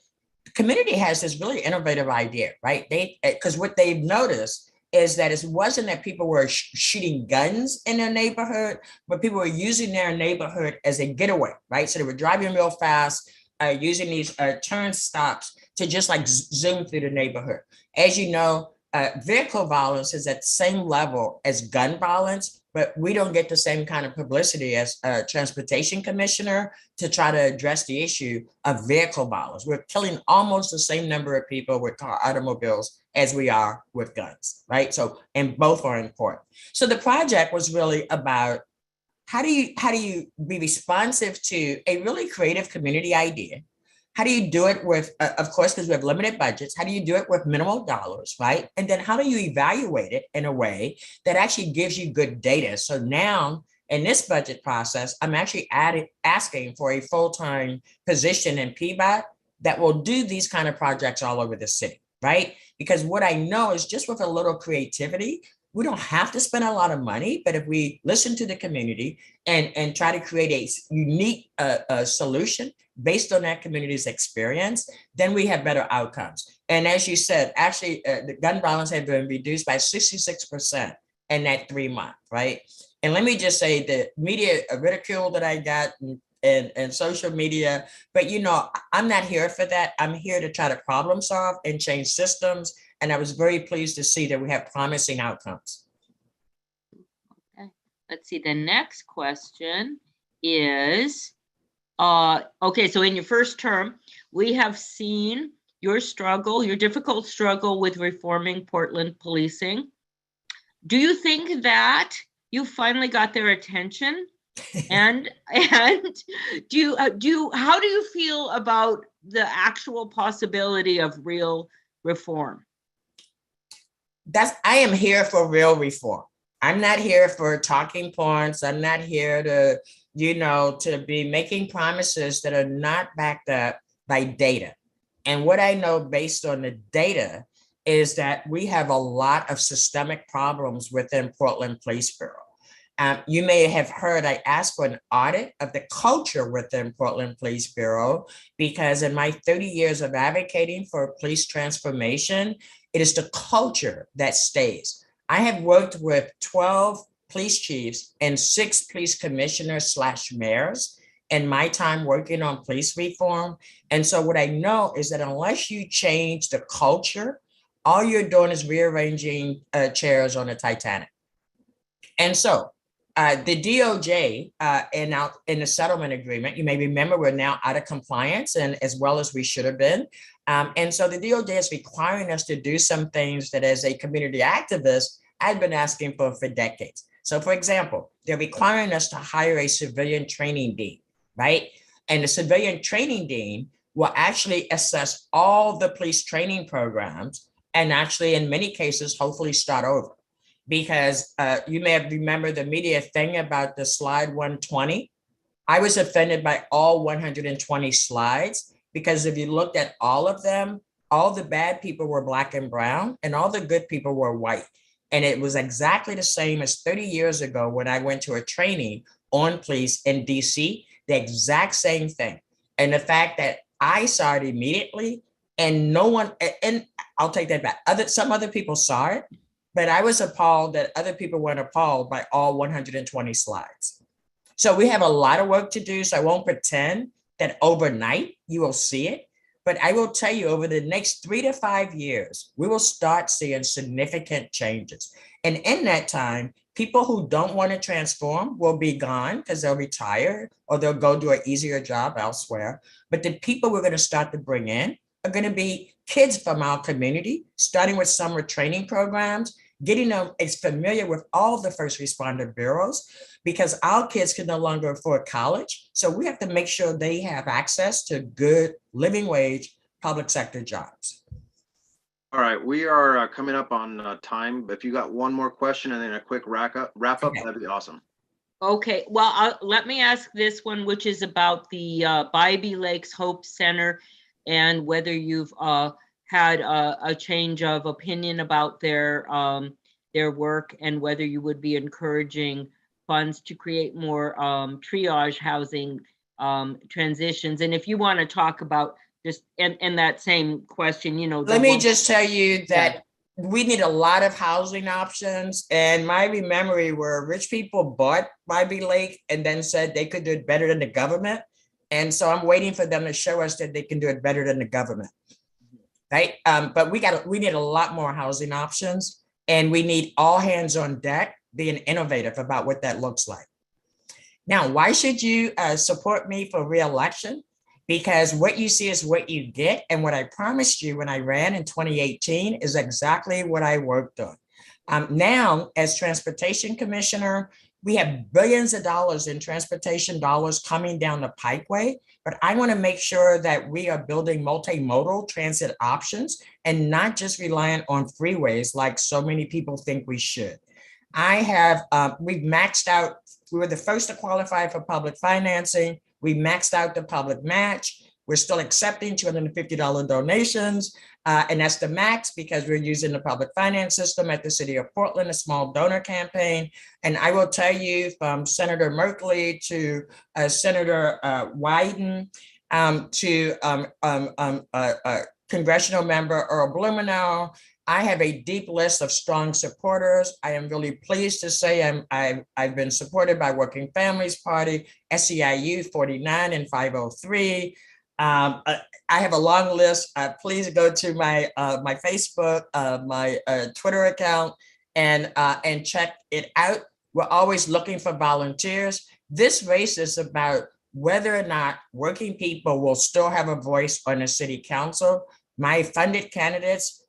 the community has this really innovative idea, right? Because what they've noticed is that it wasn't that people were shooting guns in their neighborhood, but people were using their neighborhood as a getaway, right? So they were driving real fast, using these turn stops to just like zoom through the neighborhood. As you know, vehicle violence is at the same level as gun violence, but we don't get the same kind of publicity as a transportation commissioner to try to address the issue of vehicle violence. We're killing almost the same number of people with automobiles as we are with guns, right? So, and both are important. So the project was really about how do you be responsive to a really creative community idea? How do you do it with, of course, because we have limited budgets, how do you do it with minimal dollars, right? And then how do you evaluate it in a way that actually gives you good data? So now in this budget process, I'm actually asking for a full-time position in PBOT that will do these kind of projects all over the city, right? Because what I know is just with a little creativity, we don't have to spend a lot of money, but if we listen to the community and try to create a unique solution based on that community's experience, then we have better outcomes. And as you said, actually, the gun violence has been reduced by 66% in that 3 months, right? And let me just say the media ridicule that I got and social media, but you know, I'm not here for that. I'm here to try to problem solve and change systems. And I was very pleased to see that we have promising outcomes. Okay, let's see. The next question is, okay, so in your first term, we have seen your struggle, your difficult struggle with reforming Portland policing. Do you think that you finally got their attention? And how do you feel about the actual possibility of real reform? I am here for real reform. I'm not here for talking points. I'm not here to, to be making promises that are not backed up by data. And what I know based on the data is that we have a lot of systemic problems within Portland Police Bureau. You may have heard I asked for an audit of the culture within Portland Police Bureau because in my 30 years of advocating for police transformation, it is the culture that stays. I have worked with 12 police chiefs and 6 police commissioners / mayors in my time working on police reform. And so what I know is that unless you change the culture, all you're doing is rearranging chairs on a Titanic. And so the DOJ in the settlement agreement, you may remember we're now out of compliance and as well as we should have been. And so the DOJ is requiring us to do some things that as a community activist, I've been asking for decades. So for example, they're requiring us to hire a civilian training dean, right? And the civilian training dean will actually assess all the police training programs and actually in many cases, hopefully start over. Because you may have remembered the media thing about the slide 120. I was offended by all 120 slides because if you looked at all of them, all the bad people were Black and brown and all the good people were white. And it was exactly the same as 30 years ago when I went to a training on police in DC, the exact same thing. And the fact that I saw it immediately and no one, and I'll take that back, some other people saw it, but I was appalled that other people weren't appalled by all 120 slides. So we have a lot of work to do. So I won't pretend that overnight you will see it, but I will tell you over the next 3 to 5 years, we will start seeing significant changes. And in that time, people who don't want to transform will be gone because they'll retire or they'll go do an easier job elsewhere. But the people we're going to start to bring in are going to be kids from our community, starting with summer training programs, getting them as familiar with all the first responder bureaus, because our kids can no longer afford college. So we have to make sure they have access to good living wage public sector jobs. All right, we are coming up on time. If you got one more question and then a quick wrap up, Okay. that'd be awesome. Okay, well, let me ask this one, which is about the Bybee Lakes Hope Center and whether you've had a change of opinion about their work and whether you would be encouraging funds to create more triage housing transitions. And if you want to talk about just in that same question, Let me just tell you that we need a lot of housing options. And my memory were rich people bought Bybee Lake and then said they could do it better than the government. And so I'm waiting for them to show us that they can do it better than the government. Right. But we need a lot more housing options and we need all hands on deck being innovative about what that looks like. Now, why should you support me for re-election? Because what you see is what you get. And what I promised you when I ran in 2018 is exactly what I worked on. Now, as transportation commissioner, we have billions of dollars in transportation dollars coming down the pikeway, but I want to make sure that we are building multimodal transit options and not just reliant on freeways like so many people think we should. We've maxed out, we were the first to qualify for public financing. We maxed out the public match. We're still accepting $250 donations. And that's the max because we're using the public finance system at the city of Portland, a small donor campaign. And I will tell you from Senator Merkley to Senator Wyden to Congressional Member Earl Blumenauer, I have a deep list of strong supporters. I am really pleased to say I've been supported by Working Families Party, SEIU 49 and 503. I have a long list. Please go to my Facebook, my Twitter account, and check it out. We're always looking for volunteers. This race is about whether or not working people will still have a voice on the city council. My funded candidates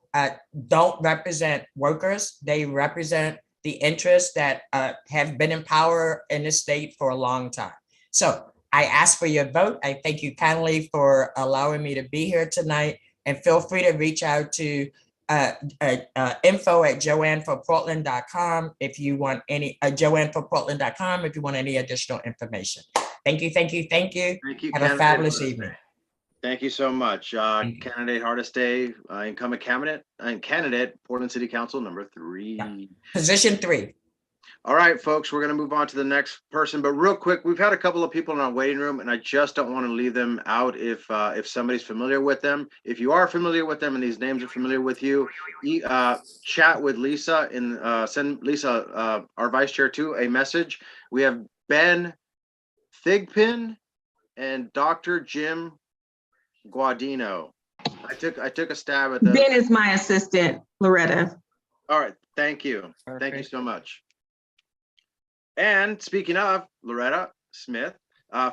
don't represent workers. They represent the interests that have been in power in the state for a long time. So I ask for your vote. I thank you kindly for allowing me to be here tonight, and feel free to reach out to info@joanneforportland.com if you want any, joanneforportland.com if you want any additional information. Thank you, thank you, thank you. Thank you. Have a fabulous evening. Thank you so much. Thank you. Candidate Hardistay, incumbent candidate, Portland City Council number 3. Yeah. Position 3. All right, folks, we're going to move on to the next person, but real quick, we've had a couple of people in our waiting room, and I just don't want to leave them out if somebody's familiar with them. If you are familiar with them and these names are familiar with you, chat with Lisa and send Lisa, our vice chair, too, a message. We have Ben Thigpen and Dr. Jim Guadino. I took a stab at the. Ben is my assistant, Loretta. All right, thank you. Perfect. Thank you so much. And speaking of Loretta Smith,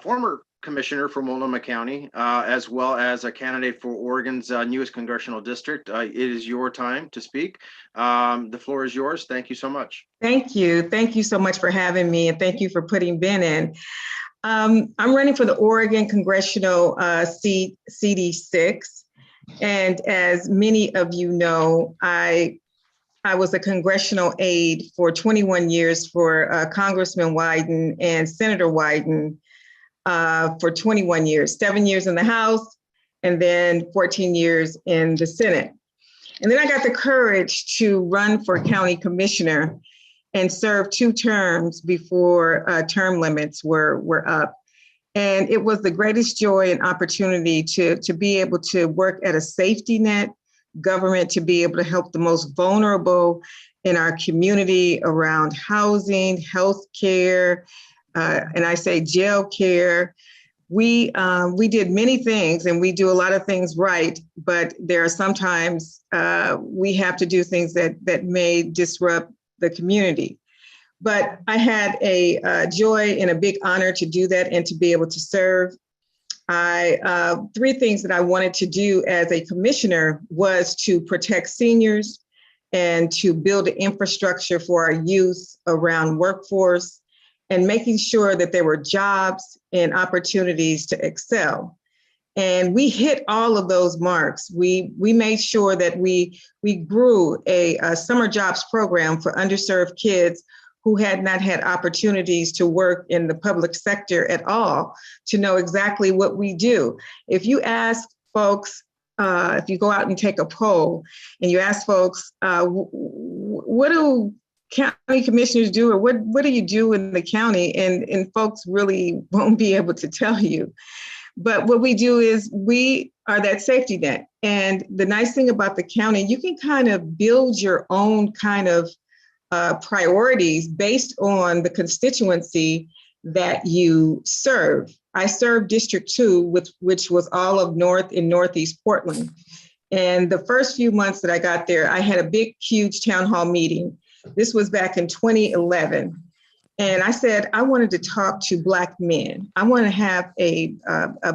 former commissioner for Multnomah County, as well as a candidate for Oregon's newest congressional district, it is your time to speak. The floor is yours. Thank you so much. Thank you. Thank you so much for having me, and thank you for putting Ben in. I'm running for the Oregon congressional seat CD6. And as many of you know, I was a congressional aide for 21 years for Congressman Wyden and Senator Wyden for 21 years, 7 years in the House, and then 14 years in the Senate. And then I got the courage to run for county commissioner and serve 2 terms before term limits were up. And it was the greatest joy and opportunity to be able to work at a safety net government, to be able to help the most vulnerable in our community around housing, health care, and I say jail care. We did many things, and we do a lot of things right, but there are sometimes we have to do things that may disrupt the community. But I had a joy and a big honor to do that and to be able to serve. 3 things that I wanted to do as a commissioner was to protect seniors and to build an infrastructure for our youth around workforce and making sure that there were jobs and opportunities to excel. And we hit all of those marks. We made sure that we grew a summer jobs program for underserved kids who had not had opportunities to work in the public sector at all, to know exactly what we do. If you ask folks, if you go out and take a poll and you ask folks, what do county commissioners do, or what do you do in the county? And folks really won't be able to tell you. But what we do is we are that safety net. And the nice thing about the county, you can kind of build your own kind of priorities based on the constituency that you serve. I served District 2, which was all of North and Northeast Portland. And the first few months that I got there, I had a big, huge town hall meeting. This was back in 2011. And I said, I wanted to talk to Black men. I want to have a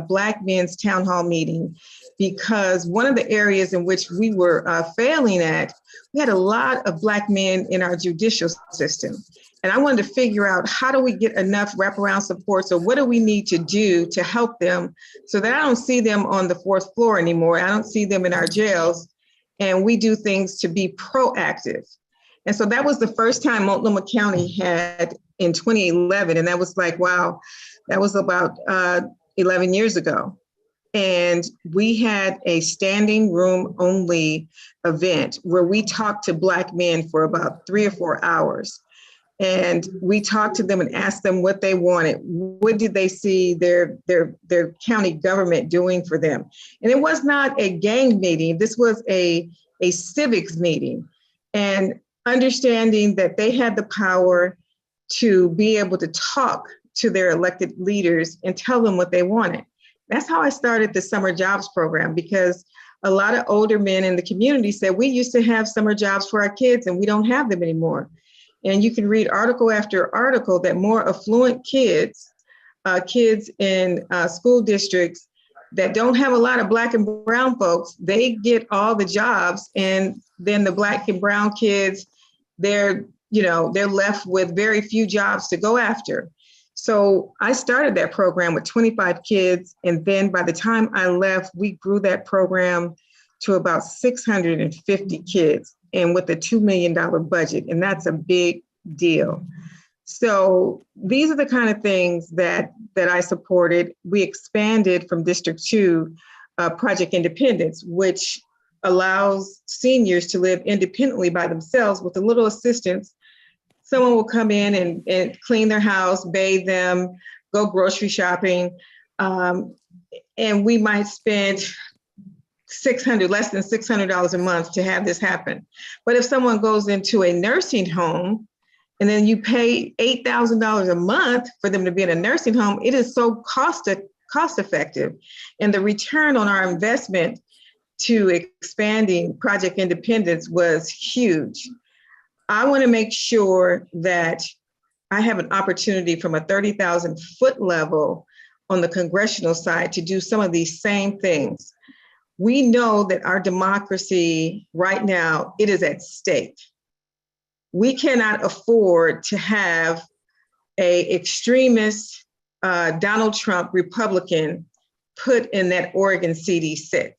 Black men's town hall meeting, because one of the areas in which we were failing at, we had a lot of Black men in our judicial system. And I wanted to figure out, how do we get enough wraparound support? So what do we need to do to help them so that I don't see them on the 4th floor anymore? I don't see them in our jails, and we do things to be proactive. And so that was the first time Multnomah County had in 2011. And that was like, wow, that was about 11 years ago. And we had a standing room only event where we talked to Black men for about 3 or 4 hours. And we talked to them and asked them what they wanted. What did they see their county government doing for them? And it was not a gang meeting. This was a civics meeting. And understanding that they had the power to be able to talk to their elected leaders and tell them what they wanted. That's how I started the summer jobs program, because a lot of older men in the community said, we used to have summer jobs for our kids and we don't have them anymore. And you can read article after article that more affluent kids in school districts that don't have a lot of Black and brown folks, they get all the jobs. And then the Black and brown kids, they're left with very few jobs to go after. So I started that program with 25 kids. And then by the time I left, we grew that program to about 650 kids, and with a $2 million budget, and that's a big deal. So these are the kind of things that I supported. We expanded from District 2, Project Independence, which allows seniors to live independently by themselves with a little assistance. Someone will come in and clean their house, bathe them, go grocery shopping, and we might spend less than $600 a month to have this happen. But if someone goes into a nursing home and then you pay $8,000 a month for them to be in a nursing home, it is so cost effective. And the return on our investment to expanding Project Independence was huge. I want to make sure that I have an opportunity from a 30,000 foot level on the congressional side to do some of these same things. We know that our democracy right now, it is at stake. We cannot afford to have an extremist Donald Trump Republican put in that Oregon CD6.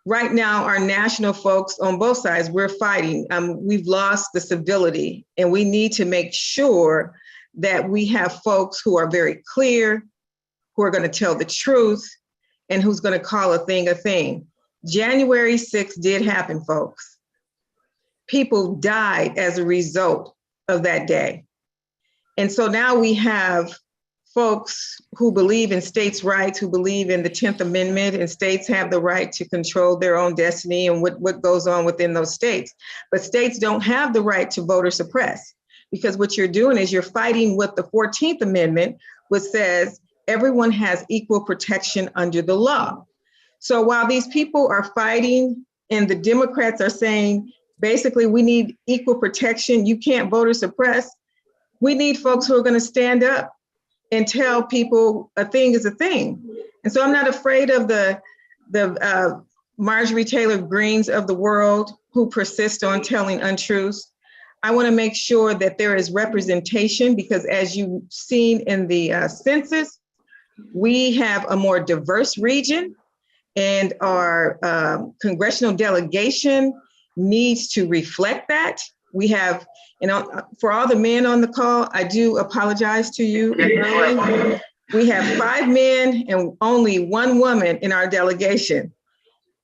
Right now, our national folks on both sides, we're fighting. We've lost the civility, and we need to make sure that we have folks who are very clear, who are going to tell the truth, and who's going to call a thing a thing. January 6th did happen, folks. People died as a result of that day. And so now we have folks who believe in states' rights, who believe in the 10th Amendment, and states have the right to control their own destiny and what goes on within those states. But states don't have the right to vote or suppress, because what you're doing is you're fighting with the 14th Amendment, which says everyone has equal protection under the law. So while these people are fighting and the Democrats are saying, basically, we need equal protection, you can't vote or suppress, we need folks who are going to stand up and tell people a thing is a thing. And so I'm not afraid of the Marjorie Taylor Greenes of the world who persist on telling untruths. I want to make sure that there is representation, because as you've seen in the census, we have a more diverse region, and our congressional delegation needs to reflect that. We have, for all the men on the call, I do apologize to you. We have 5 men and only 1 woman in our delegation.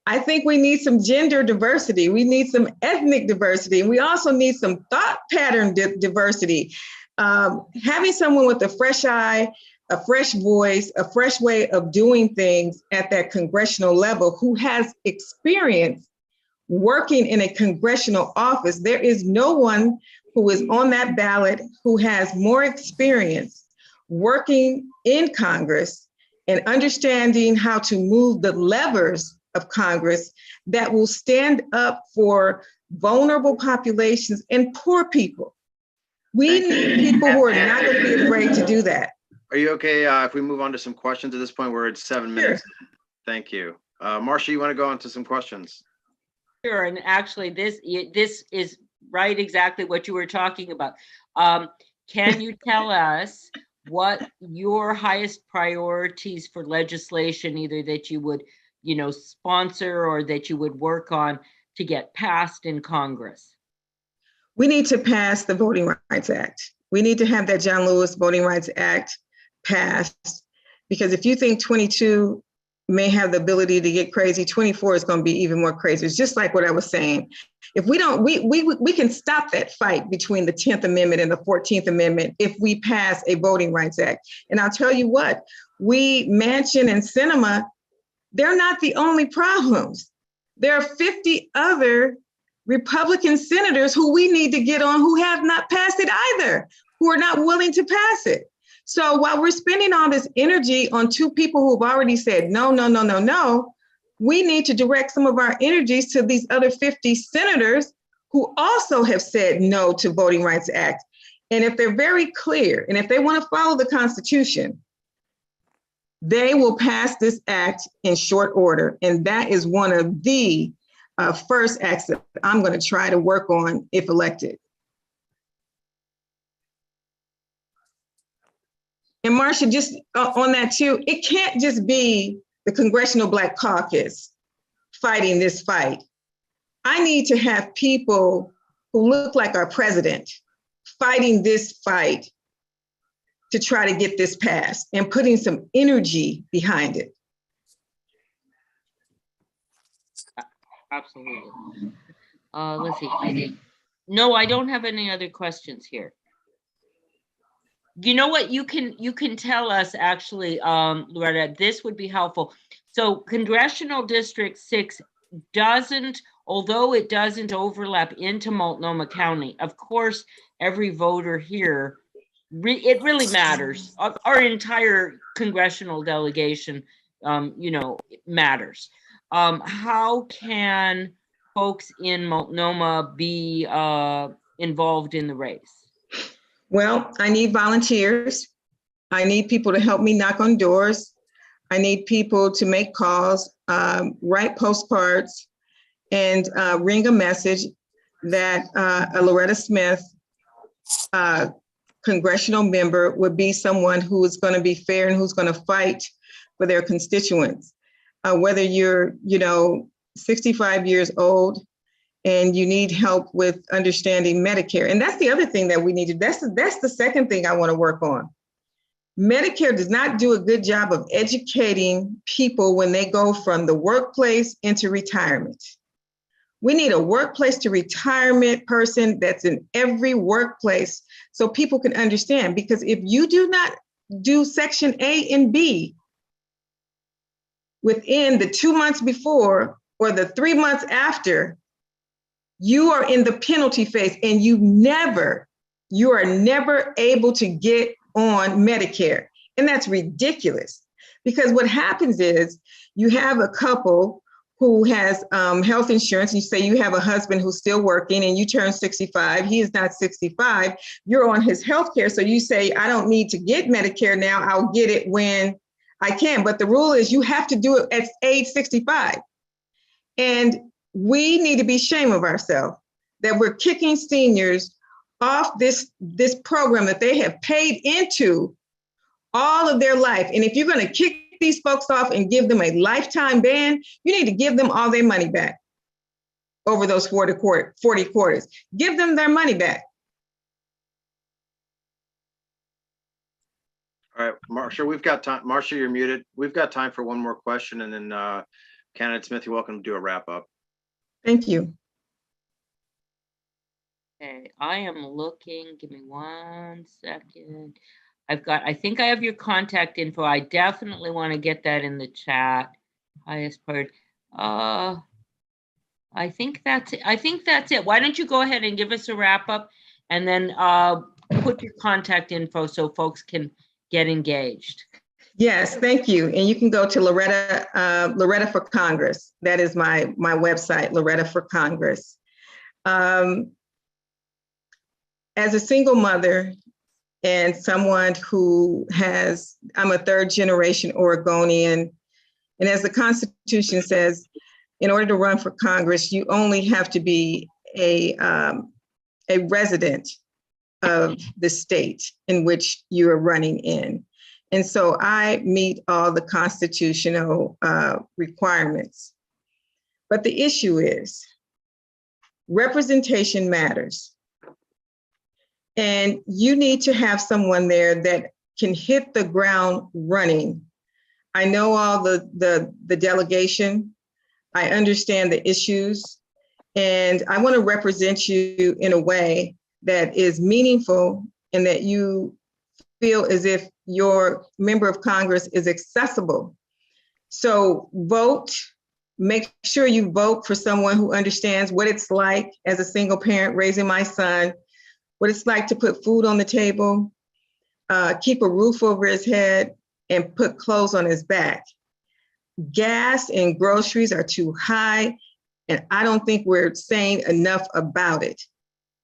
I think we need some gender diversity. We need some ethnic diversity. And we also need some thought pattern diversity. Having someone with a fresh eye, a fresh voice, a fresh way of doing things at that congressional level, who has experience working in a congressional office. There is no one who is on that ballot who has more experience working in Congress and understanding how to move the levers of Congress that will stand up for vulnerable populations and poor people. We need people who are not going to be afraid to do that. Are you okay if we move on to some questions at this point? We're at 7 minutes. Sure. Thank you. Marcia, you want to go on to some questions? Sure, and actually this is right exactly what you were talking about. Can you tell us what your highest priorities for legislation, either that you would, sponsor or that you would work on to get passed in Congress? We need to pass the Voting Rights Act. We need to have that John Lewis Voting Rights Act passed, because if you think 22 may have the ability to get crazy, 24 is going to be even more crazy. It's just like what I was saying. If we don't, we can stop that fight between the 10th Amendment and the 14th Amendment if we pass a Voting Rights Act. And I'll tell you what, Manchin and Sinema, they're not the only problems. There are 50 other Republican senators who we need to get on who have not passed it either, who are not willing to pass it. So while we're spending all this energy on 2 people who've already said no, we need to direct some of our energies to these other 50 senators who also have said no to Voting Rights Act. And if they're very clear, and if they want to follow the Constitution, they will pass this act in short order. And that is one of the first acts that I'm going to try to work on if elected. And Marcia, just on that too, it can't just be the Congressional Black Caucus fighting this fight. I need to have people who look like our president fighting this fight to try to get this passed and putting some energy behind it. Absolutely. Let's see. No, I don't have any other questions here. You know what? You can tell us actually, Loretta, this would be helpful. So Congressional District 6 doesn't, although it doesn't overlap into Multnomah County, of course, every voter here, it really matters. Our entire congressional delegation, matters. How can folks in Multnomah be involved in the race? Well, I need volunteers. I need people to help me knock on doors. I need people to make calls, write postcards, and ring a message that a Loretta Smith congressional member would be someone who is going to be fair and who's going to fight for their constituents. Whether you're, 65 years old and you need help with understanding Medicare. And that's the other thing that we need to, that's the second thing I want to work on. Medicare does not do a good job of educating people when they go from the workplace into retirement. We need a workplace to retirement person that's in every workplace so people can understand. Because if you do not do Section A and B within the 2 months before or the 3 months after, you are in the penalty phase and you are never able to get on Medicare. And that's ridiculous, because what happens is you have a couple who has health insurance. You say you have a husband who's still working and you turn 65, he is not 65, you're on his health care. So you say, I don't need to get Medicare now, I'll get it when I can. But the rule is you have to do it at age 65. And we need to be ashamed of ourselves that we're kicking seniors off this program that they have paid into all of their life. And if you're going to kick these folks off and give them a lifetime ban, you need to give them all their money back over those 40 quarters. Give them their money back. All right, Marcia, we've got time. Marcia, you're muted. We've got time for one more question, and then Candidate Smith, you're welcome to do a wrap up. Thank you. Okay, I am looking. Give me 1 second. I think I have your contact info. I definitely want to get that in the chat. Highest part. I think that's it. Why don't you go ahead and give us a wrap up, and then put your contact info so folks can get engaged. Yes, thank you. And you can go to Loretta for Congress. That is my website, Loretta for Congress. As a single mother and someone who I'm a third generation Oregonian, and as the Constitution says, in order to run for Congress, you only have to be a resident of the state in which you are running in. And so I meet all the constitutional requirements. But the issue is representation matters. And you need to have someone there that can hit the ground running. I know all the delegation. I understand the issues. And I want to represent you in a way that is meaningful and that you feel as if your member of Congress is accessible. So vote, make sure you vote for someone who understands what it's like as a single parent raising my son, what it's like to put food on the table, keep a roof over his head, and put clothes on his back. Gas and groceries are too high, and I don't think we're saying enough about it.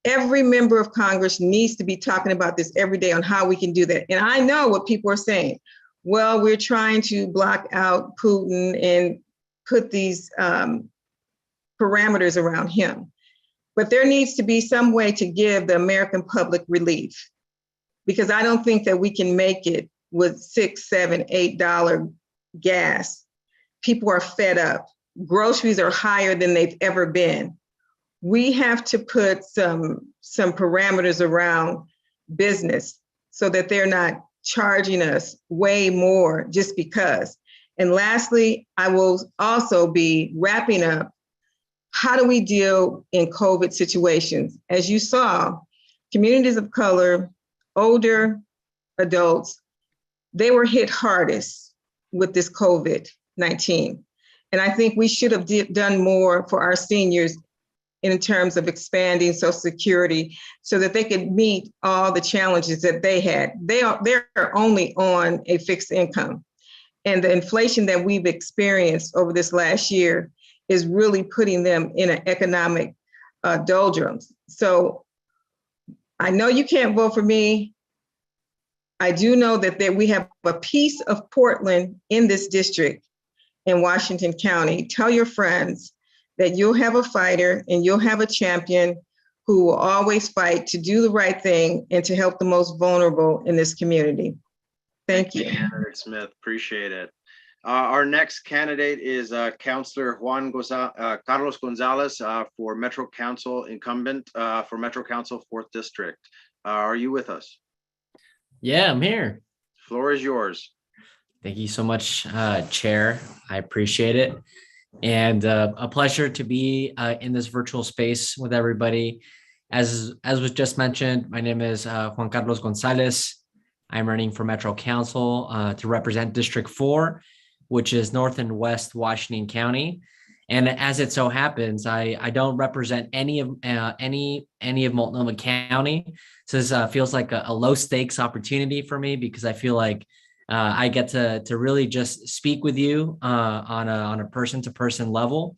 Every member of Congress needs to be talking about this every day on how we can do that. And I know what people are saying. Well, we're trying to block out Putin and put these parameters around him. But there needs to be some way to give the American public relief, because I don't think that we can make it with $6, $7, $8 gas. People are fed up. groceries are higher than they've ever been. We have to put some parameters around business so that they're not charging us way more just because. And lastly, I will also be wrapping up, how do we deal in COVID situations? As you saw, communities of color, older adults, they were hit hardest with this COVID-19. And I think we should have done more for our seniors in terms of expanding Social Security so that they could meet all the challenges that they had. They're only on a fixed income. And the inflation that we've experienced over this last year is really putting them in an economic doldrums. So I know you can't vote for me. I do know that we have a piece of Portland in this district in Washington County. Tell your friends that you'll have a fighter and you'll have a champion who will always fight to do the right thing and to help the most vulnerable in this community. Thank you. Senator Smith, appreciate it. Our next candidate is Councillor Juan Carlos Gonzalez for Metro Council incumbent for Metro Council 4th District. Are you with us? Yeah, I'm here. Floor is yours. Thank you so much, Chair. I appreciate it. And a pleasure to be in this virtual space with everybody. As was just mentioned, my name is Juan Carlos Gonzalez. I'm running for Metro Council to represent District 4, which is North and West Washington County. And as it so happens, I don't represent any of Multnomah County. So this feels like a low stakes opportunity for me because I feel like I get to really just speak with you on a person-to-person level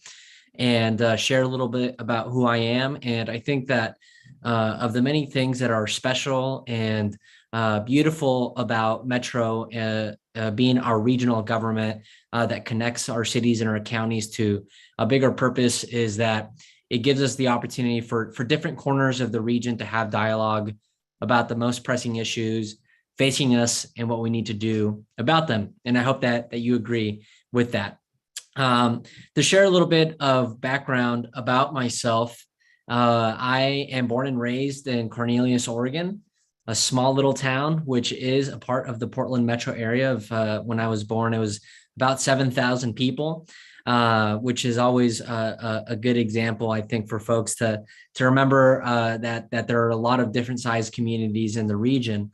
and share a little bit about who I am. And I think that of the many things that are special and beautiful about Metro being our regional government that connects our cities and our counties to a bigger purpose is that it gives us the opportunity for different corners of the region to have dialogue about the most pressing issues facing us and what we need to do about them. And I hope that you agree with that. To share a little bit of background about myself, I am born and raised in Cornelius, Oregon, a small little town, which is a part of the Portland metro area. When I was born, it was about 7,000 people, which is always a good example, I think, for folks to remember that there are a lot of different sized communities in the region.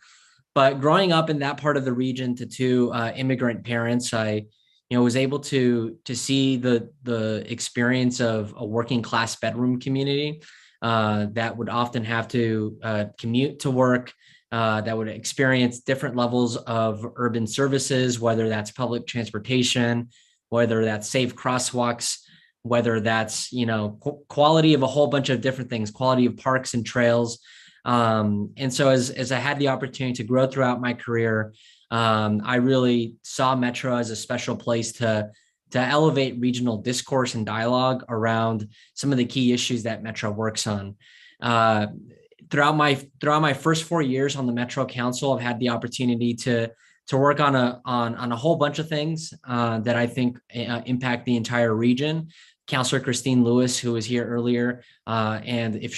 But growing up in that part of the region to two immigrant parents, I was able to see the experience of a working class bedroom community that would often have to commute to work, that would experience different levels of urban services, whether that's public transportation, whether that's safe crosswalks, whether that's quality of a whole bunch of different things, quality of parks and trails. And so as I had the opportunity to grow throughout my career, I really saw Metro as a special place to elevate regional discourse and dialogue around some of the key issues that Metro works on. Throughout my first 4 years on the Metro Council, I've had the opportunity to work on a whole bunch of things that I think impact the entire region. Councillor Christine Lewis, who was here earlier, and if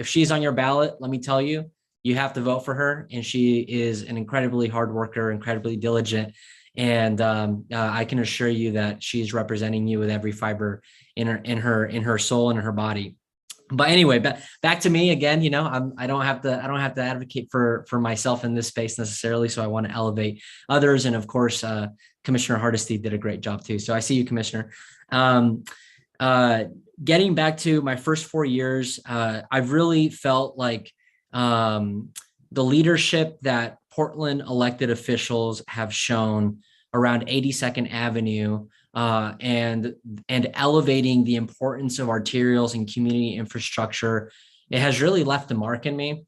she's on your ballot, let me tell you, you have to vote for her. And she is an incredibly hard worker, incredibly diligent, and I can assure you that she's representing you with every fiber in her soul and in her body. But anyway, back to me again. I don't have to advocate for myself in this space necessarily. So I want to elevate others, and of course, Commissioner Hardisty did a great job too. So I see you, Commissioner. Getting back to my first 4 years, I've really felt like the leadership that Portland elected officials have shown around 82nd Avenue and elevating the importance of arterials and community infrastructure, it has really left a mark in me.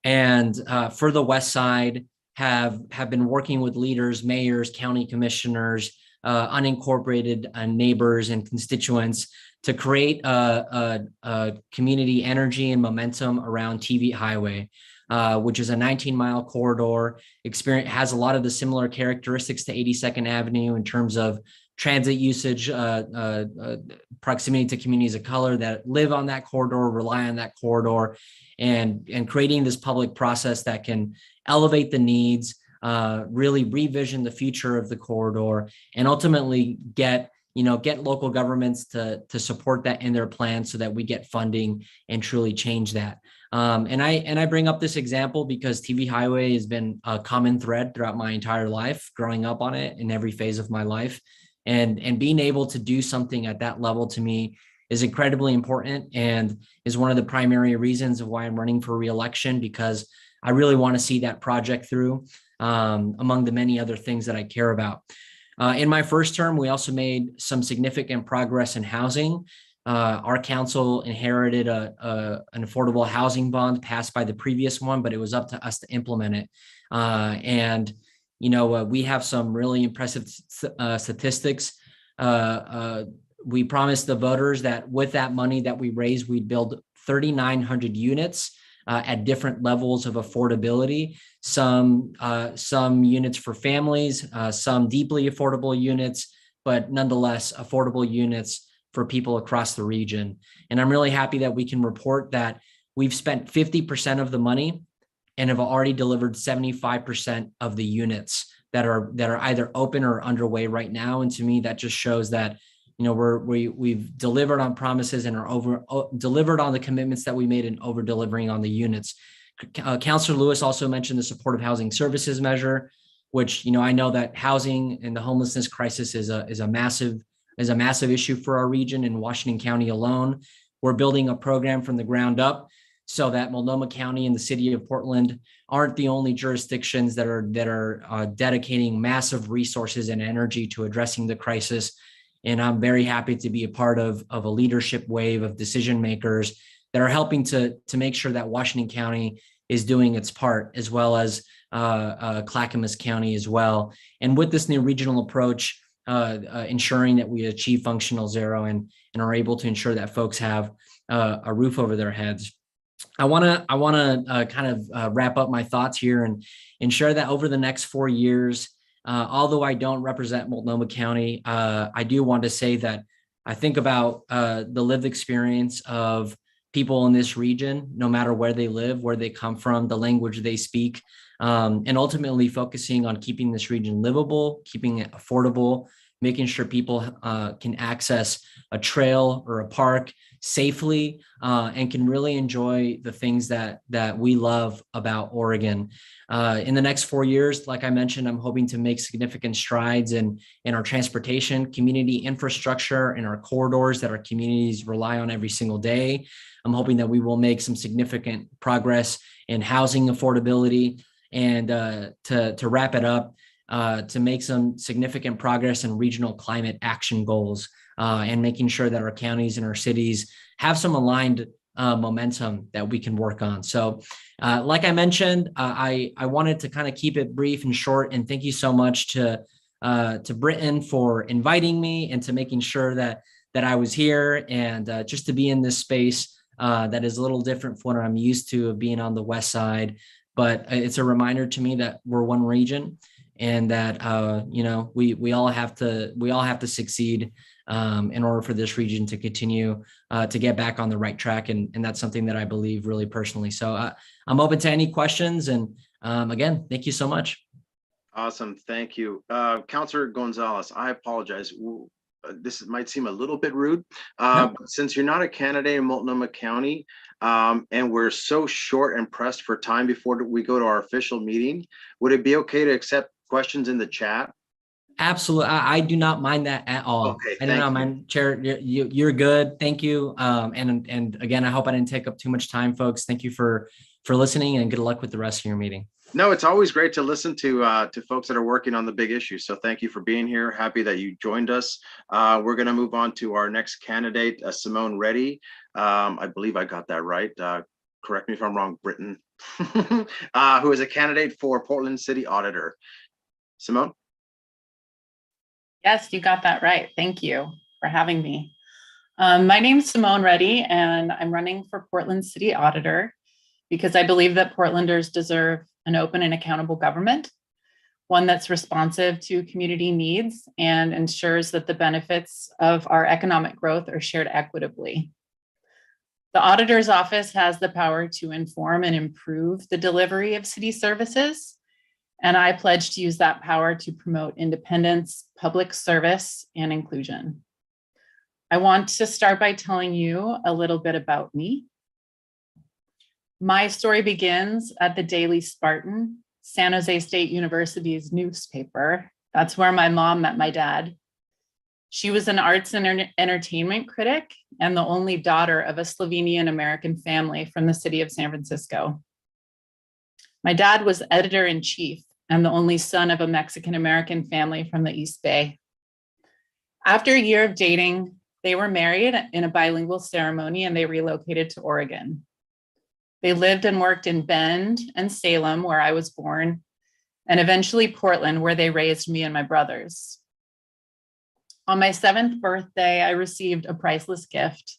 And for the West Side, have been working with leaders, mayors, county commissioners, unincorporated neighbors and constituents to create a community energy and momentum around TV Highway, which is a 19-mile corridor. Has a lot of the similar characteristics to 82nd Avenue in terms of transit usage, proximity to communities of color that live on that corridor, rely on that corridor, and creating this public process that can elevate the needs, really revision the future of the corridor, and ultimately get local governments to support that in their plans so that we get funding and truly change that. And I bring up this example because TV Highway has been a common thread throughout my entire life, growing up on it in every phase of my life. And being able to do something at that level to me is incredibly important and is one of the primary reasons of why I'm running for re-election, because I really want to see that project through, among the many other things that I care about. In my first term, we also made some significant progress in housing. Our council inherited an affordable housing bond passed by the previous one, but it was up to us to implement it. And we have some really impressive statistics. We promised the voters that with that money that we raised, we'd build 3,900 units at different levels of affordability. Some units for families, some deeply affordable units, but nonetheless affordable units for people across the region. And I'm really happy that we can report that we've spent 50% of the money and have already delivered 75% of the units that are either open or underway right now. And to me, that just shows that we've delivered on promises and are delivered on the commitments that we made and over delivering on the units. Councillor Lewis also mentioned the supportive housing services measure, which I know that housing and the homelessness crisis is a massive issue for our region in Washington County alone. We're building a program from the ground up so that Multnomah County and the city of Portland aren't the only jurisdictions that are dedicating massive resources and energy to addressing the crisis. And I'm very happy to be a part of a leadership wave of decision makers that are helping to make sure that Washington County is doing its part, as well as Clackamas County as well. And with this new regional approach, ensuring that we achieve functional zero and are able to ensure that folks have a roof over their heads. I want to kind of wrap up my thoughts here and share that over the next 4 years, although I don't represent Multnomah County, I do want to say that I think about the lived experience of people in this region, no matter where they live, where they come from, the language they speak, and ultimately focusing on keeping this region livable, keeping it affordable, making sure people can access a trail or a park safely, and can really enjoy the things that we love about Oregon. In the next 4 years, like I mentioned, I'm hoping to make significant strides in our transportation, community infrastructure, and our corridors that our communities rely on every single day. I'm hoping that we will make some significant progress in housing affordability, and to wrap it up, to make some significant progress in regional climate action goals, and making sure that our counties and our cities have some aligned momentum that we can work on. So like I mentioned, I wanted to kind of keep it brief and short, and thank you so much to Britton for inviting me and to making sure that I was here, and just to be in this space that is a little different from what I'm used to of being on the West Side. But it's a reminder to me that we're one region, and that we all have to succeed in order for this region to continue to get back on the right track, and that's something that I believe really personally. So I'm open to any questions, and again, thank you so much. Awesome, thank you, Councillor Gonzalez. I apologize. This might seem a little bit rude, but since you're not a candidate in Multnomah County, and we're so short and pressed for time before we go to our official meeting, would it be okay to accept questions in the chat? Absolutely. I do not mind that at all. Okay, I do not mind, Chair. You're good. Thank you. And again, I hope I didn't take up too much time, folks. Thank you for listening, and good luck with the rest of your meeting. No, it's always great to listen to folks that are working on the big issues. So thank you for being here. Happy that you joined us. We're going to move on to our next candidate, Simone Reddy. I believe I got that right. Correct me if I'm wrong, Britton, who is a candidate for Portland City Auditor. Simone? Yes, you got that right. Thank you for having me. My name is Simone Reddy, and I'm running for Portland City Auditor because I believe that Portlanders deserve an open and accountable government. one that's responsive to community needs and ensures that the benefits of our economic growth are shared equitably. The auditor's office has the power to inform and improve the delivery of city services, and I pledge to use that power to promote independence, public service, and inclusion. I want to start by telling you a little bit about me. My story begins at the Daily Spartan, San Jose State University's newspaper. That's where my mom met my dad. She was an arts and entertainment critic and the only daughter of a Slovenian American family from the city of San Francisco. My dad was editor-in-chief and the only son of a Mexican American family from the East Bay. After a year of dating, they were married in a bilingual ceremony and they relocated to Oregon. They lived and worked in Bend and Salem, where I was born, and eventually Portland, where they raised me and my brothers. On my 7th birthday, I received a priceless gift.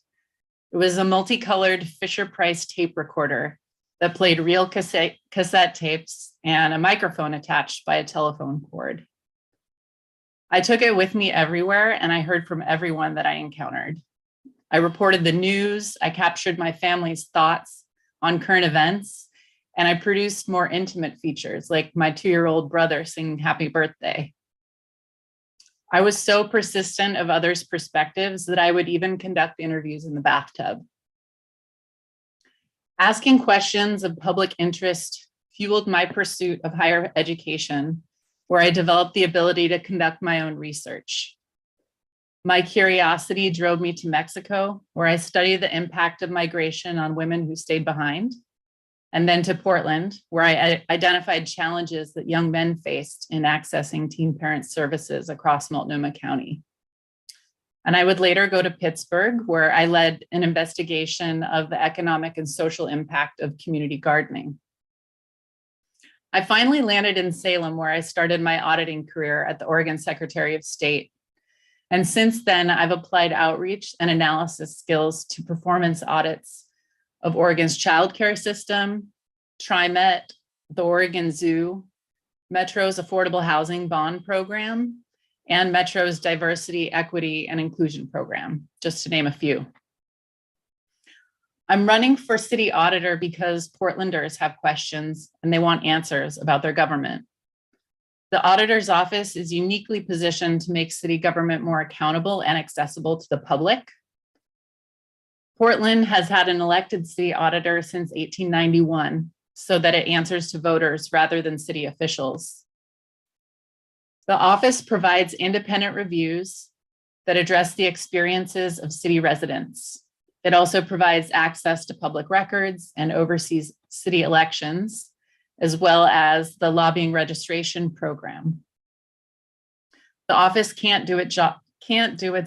It was a multicolored Fisher-Price tape recorder that played real cassette tapes and a microphone attached by a telephone cord. I took it with me everywhere, and I heard from everyone that I encountered. I reported the news, I captured my family's thoughts on current events, and I produced more intimate features like my 2-year-old brother singing happy birthday. I was so persistent of others' perspectives that I would even conduct interviews in the bathtub. Asking questions of public interest fueled my pursuit of higher education, where I developed the ability to conduct my own research. My curiosity drove me to Mexico, where I studied the impact of migration on women who stayed behind, and then to Portland, where I identified challenges that young men faced in accessing teen parent services across Multnomah County. And I would later go to Pittsburgh, where I led an investigation of the economic and social impact of community gardening. I finally landed in Salem, where I started my auditing career at the Oregon Secretary of State. And since then, I've applied outreach and analysis skills to performance audits of Oregon's childcare system, TriMet, the Oregon Zoo, Metro's Affordable Housing Bond Program, and Metro's Diversity, Equity, and Inclusion Program, just to name a few. I'm running for city auditor because Portlanders have questions and they want answers about their government. The auditor's office is uniquely positioned to make city government more accountable and accessible to the public. Portland has had an elected city auditor since 1891, so that it answers to voters rather than city officials. The office provides independent reviews that address the experiences of city residents. It also provides access to public records and oversees city elections, as well as the lobbying registration program. The office can't do its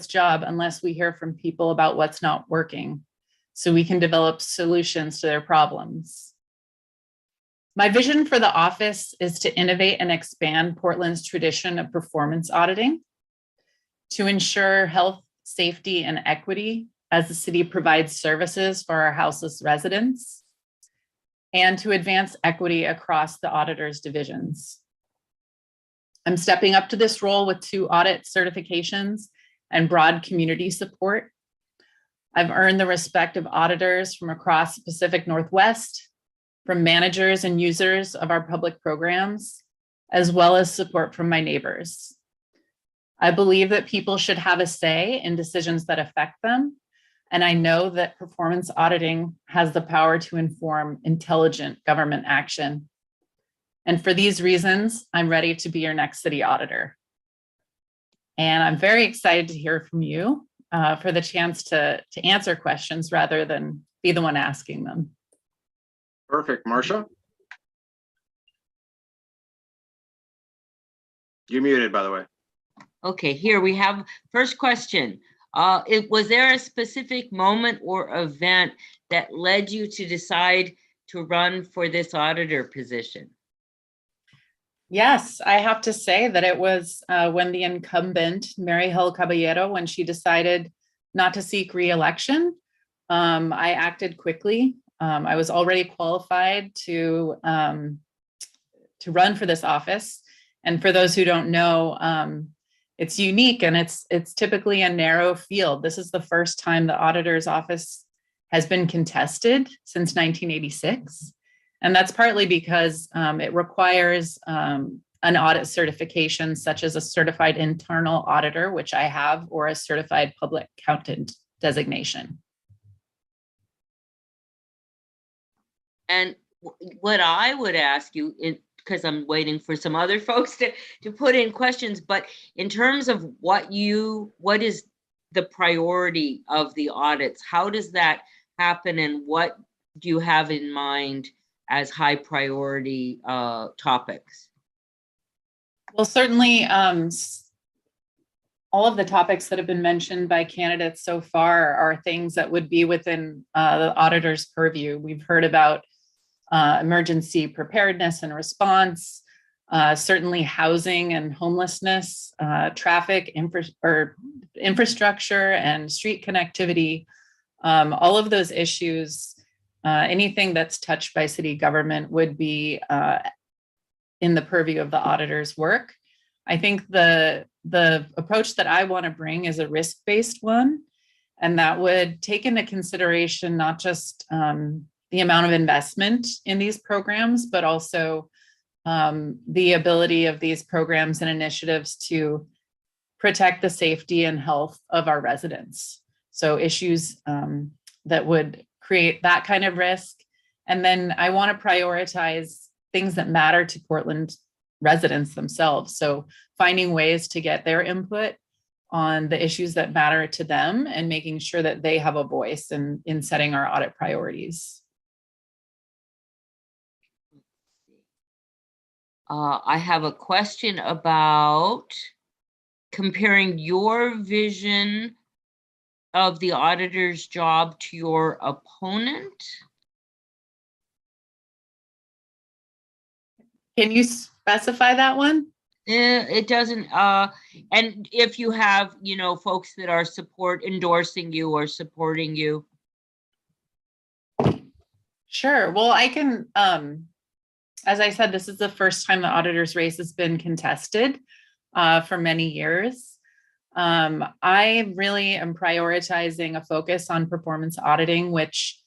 job unless we hear from people about what's not working, so we can develop solutions to their problems. My vision for the office is to innovate and expand Portland's tradition of performance auditing, to ensure health, safety, and equity as the city provides services for our houseless residents, and to advance equity across the auditor's divisions. I'm stepping up to this role with 2 audit certifications and broad community support. I've earned the respect of auditors from across the Pacific Northwest, from managers and users of our public programs, as well as support from my neighbors. I believe that people should have a say in decisions that affect them, and I know that performance auditing has the power to inform intelligent government action. And for these reasons, I'm ready to be your next city auditor. And I'm very excited to hear from you for the chance to answer questions rather than be the one asking them. Perfect. Marcia? You're muted, by the way. Okay, here we have first question. Was there a specific moment or event that led you to decide to run for this auditor position? Yes, I have to say that it was when the incumbent, Mary Hill Caballero, when she decided not to seek re-election, I acted quickly. I was already qualified to run for this office. And for those who don't know, it's unique and it's typically a narrow field. This is the first time the auditor's office has been contested since 1986. And that's partly because it requires an audit certification, such as a certified internal auditor, which I have, or a certified public accountant designation. And what I would ask you, because I'm waiting for some other folks to put in questions, but in terms of what is the priority of the audits? How does that happen, and what do you have in mind as high priority topics? Well, certainly all of the topics that have been mentioned by candidates so far are things that would be within the auditor's purview. We've heard about emergency preparedness and response, certainly housing and homelessness, traffic, infrastructure and street connectivity. All of those issues, anything that's touched by city government would be in the purview of the auditor's work. I think the approach that I want to bring is a risk-based one, and that would take into consideration not just the amount of investment in these programs, but also the ability of these programs and initiatives to protect the safety and health of our residents. So issues that would create that kind of risk. And then I want to prioritize things that matter to Portland residents themselves. So finding ways to get their input on the issues that matter to them and making sure that they have a voice in setting our audit priorities. I have a question about comparing your vision of the auditor's job to your opponent. Can you specify that one? It doesn't, and if you have, folks that are endorsing you or supporting you. Sure. Well, I can, as I said, this is the first time the auditor's race has been contested for many years. I really am prioritizing a focus on performance auditing, which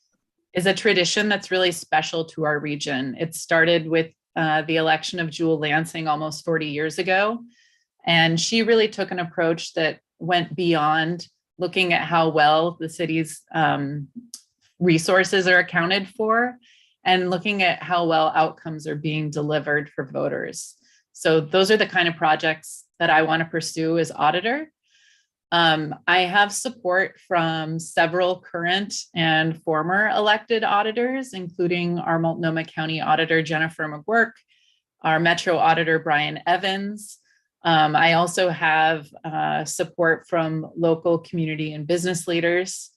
is a tradition that's really special to our region. It started with the election of Jewel Lansing almost 40 years ago. And she really took an approach that went beyond looking at how well the city's resources are accounted for and looking at how well outcomes are being delivered for voters. So those are the kind of projects that I want to pursue as auditor. I have support from several current and former elected auditors, including our Multnomah County Auditor, Jennifer McGuirk, our Metro Auditor, Brian Evans. I also have support from local community and business leaders.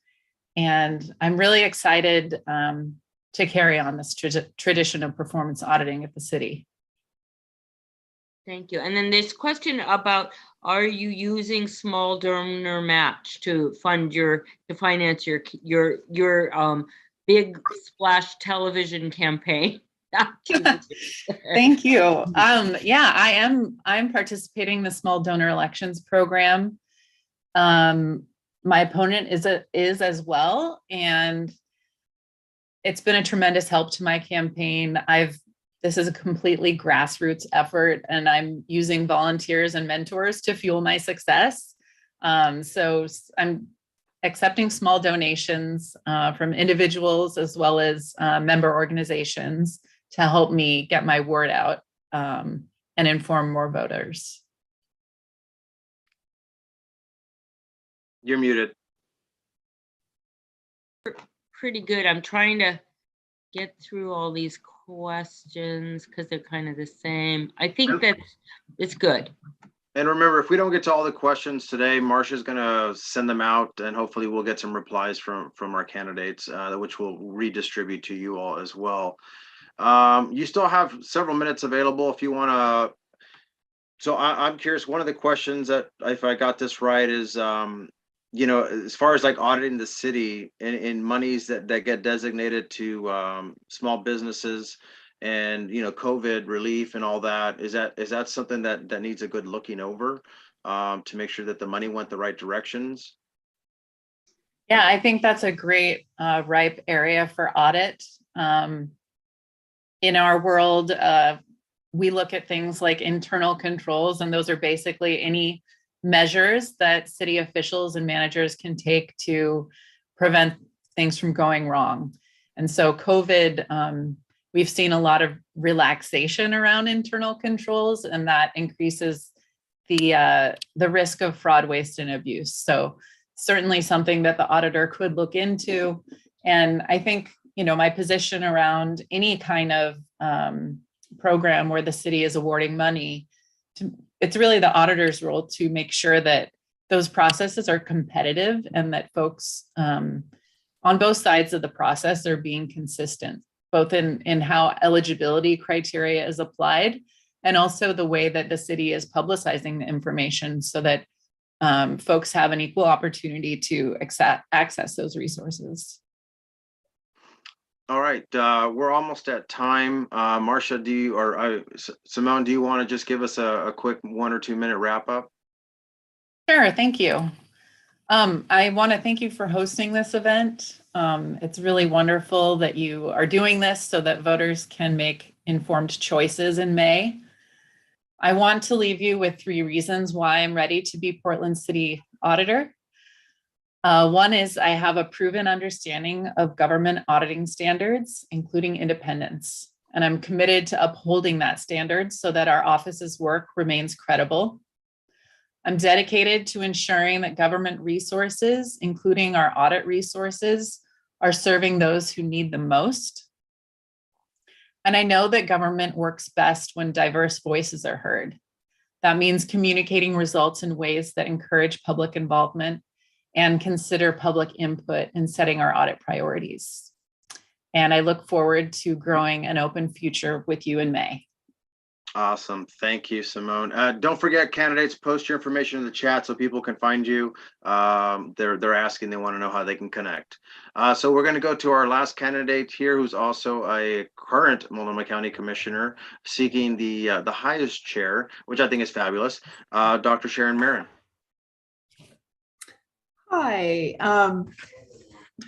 And I'm really excited to carry on this tradition of performance auditing at the city. Thank you. And then this question about, are you using small donor match to finance your big splash television campaign? Thank you. Yeah, I'm participating in the small donor elections program. My opponent is as well, and it's been a tremendous help to my campaign. This is a completely grassroots effort, and I'm using volunteers and mentors to fuel my success. So I'm accepting small donations from individuals as well as member organizations to help me get my word out and inform more voters. You're muted. Pretty good. I'm trying to get through all these questions because they're kind of the same. I think that it's good. And remember, if we don't get to all the questions today, Marcia's going to send them out, and hopefully we'll get some replies from our candidates, which we'll redistribute to you all as well. You still have several minutes available if you want to. So I'm curious, one of the questions that, if I got this right, is, as far as like auditing the city in monies that get designated to small businesses and, COVID relief and all that. Is that something that needs a good looking over, to make sure that the money went the right directions? Yeah, I think that's a great ripe area for audit. In our world, we look at things like internal controls, and those are basically any measures that city officials and managers can take to prevent things from going wrong. And so COVID, we've seen a lot of relaxation around internal controls, and that increases the risk of fraud, waste, and abuse. So certainly something that the auditor could look into. And I think, my position around any kind of program where the city is awarding money, it's really the auditor's role to make sure that those processes are competitive and that folks on both sides of the process are being consistent, both in how eligibility criteria is applied and also the way that the city is publicizing the information so that folks have an equal opportunity to access those resources. All right, we're almost at time. Marcia, Simone, do you want to just give us a quick 1 or 2 minute wrap up? Sure, thank you. I want to thank you for hosting this event. It's really wonderful that you are doing this so that voters can make informed choices in May. I want to leave you with 3 reasons why I'm ready to be Portland City Auditor. One is I have a proven understanding of government auditing standards, including independence, and I'm committed to upholding that standard so that our office's work remains credible. I'm dedicated to ensuring that government resources, including our audit resources, are serving those who need them most. And I know that government works best when diverse voices are heard. That means communicating results in ways that encourage public involvement and consider public input in setting our audit priorities. And I look forward to growing an open future with you in May. Awesome. Thank you, Simone. Don't forget, candidates, post your information in the chat so people can find you. They're asking, they want to know how they can connect. So we're going to go to our last candidate here, who's also a current Multnomah County Commissioner seeking the highest chair, which I think is fabulous, Dr. Sharon Maron. Hi,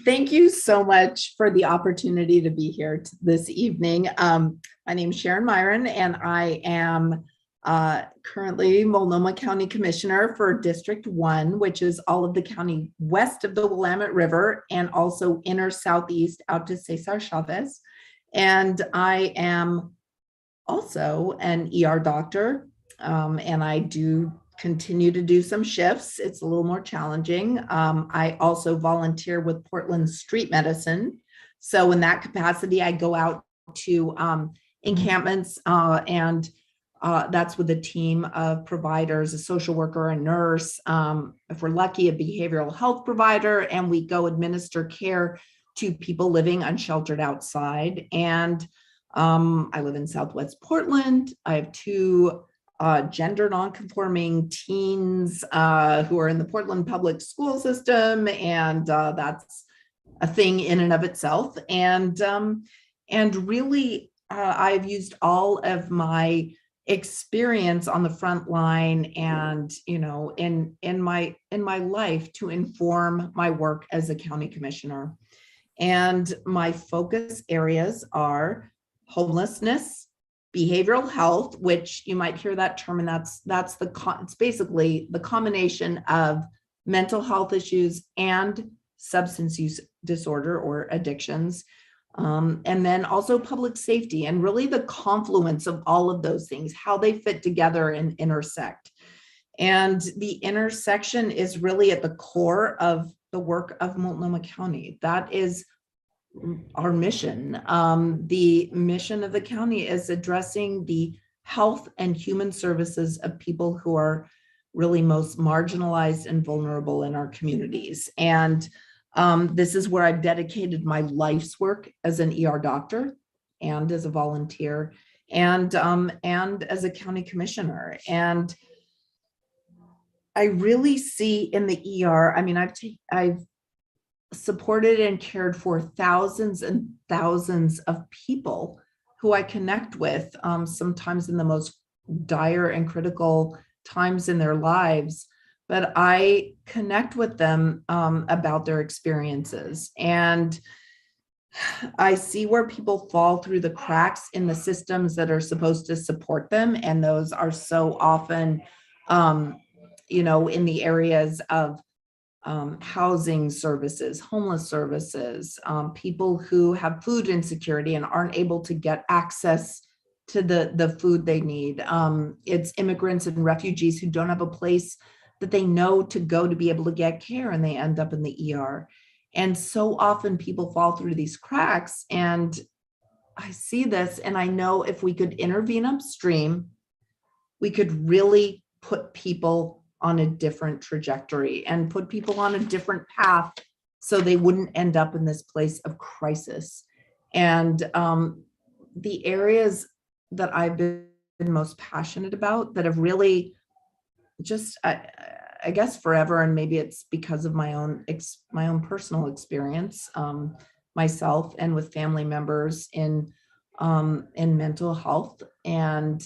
thank you so much for the opportunity to be here this evening. My name is Sharon Myron, and I am currently Multnomah County Commissioner for District 1, which is all of the county west of the Willamette River and also inner southeast out to Cesar Chavez. And I am also an ER doctor, and I do continue to do some shifts. It's a little more challenging. I also volunteer with Portland Street Medicine. So in that capacity, I go out to encampments and that's with a team of providers, a social worker, a nurse, if we're lucky, a behavioral health provider, and we go administer care to people living unsheltered outside. And I live in Southwest Portland. I have 2 gender nonconforming teens who are in the Portland public school system, and that's a thing in and of itself. And really, I've used all of my experience on the front line and in my life to inform my work as a county commissioner. And my focus areas are homelessness, behavioral health, which you might hear that term, and it's basically the combination of mental health issues and substance use disorder or addictions, and then also public safety, and really the confluence of all of those things, how they fit together and intersect. And the intersection is really at the core of the work of Multnomah County. That is our mission. The mission of the county is addressing the health and human services of people who are really most marginalized and vulnerable in our communities. And this is where I've dedicated my life's work as an ER doctor and as a volunteer and as a county commissioner. And I really see in the ER, I mean, I've supported and cared for thousands and thousands of people who I connect with, sometimes in the most dire and critical times in their lives, but I connect with them about their experiences. And I see where people fall through the cracks in the systems that are supposed to support them. And those are so often, in the areas of housing services, homeless services, people who have food insecurity and aren't able to get access to the food they need. It's immigrants and refugees who don't have a place that they know to go to be able to get care, and they end up in the ER. And so often people fall through these cracks, and I see this, and I know if we could intervene upstream, we could really put people on a different trajectory and put people on a different path so they wouldn't end up in this place of crisis. And the areas that I've been most passionate about that have really just, I guess forever, and maybe it's because of my own personal experience, myself and with family members in mental health, and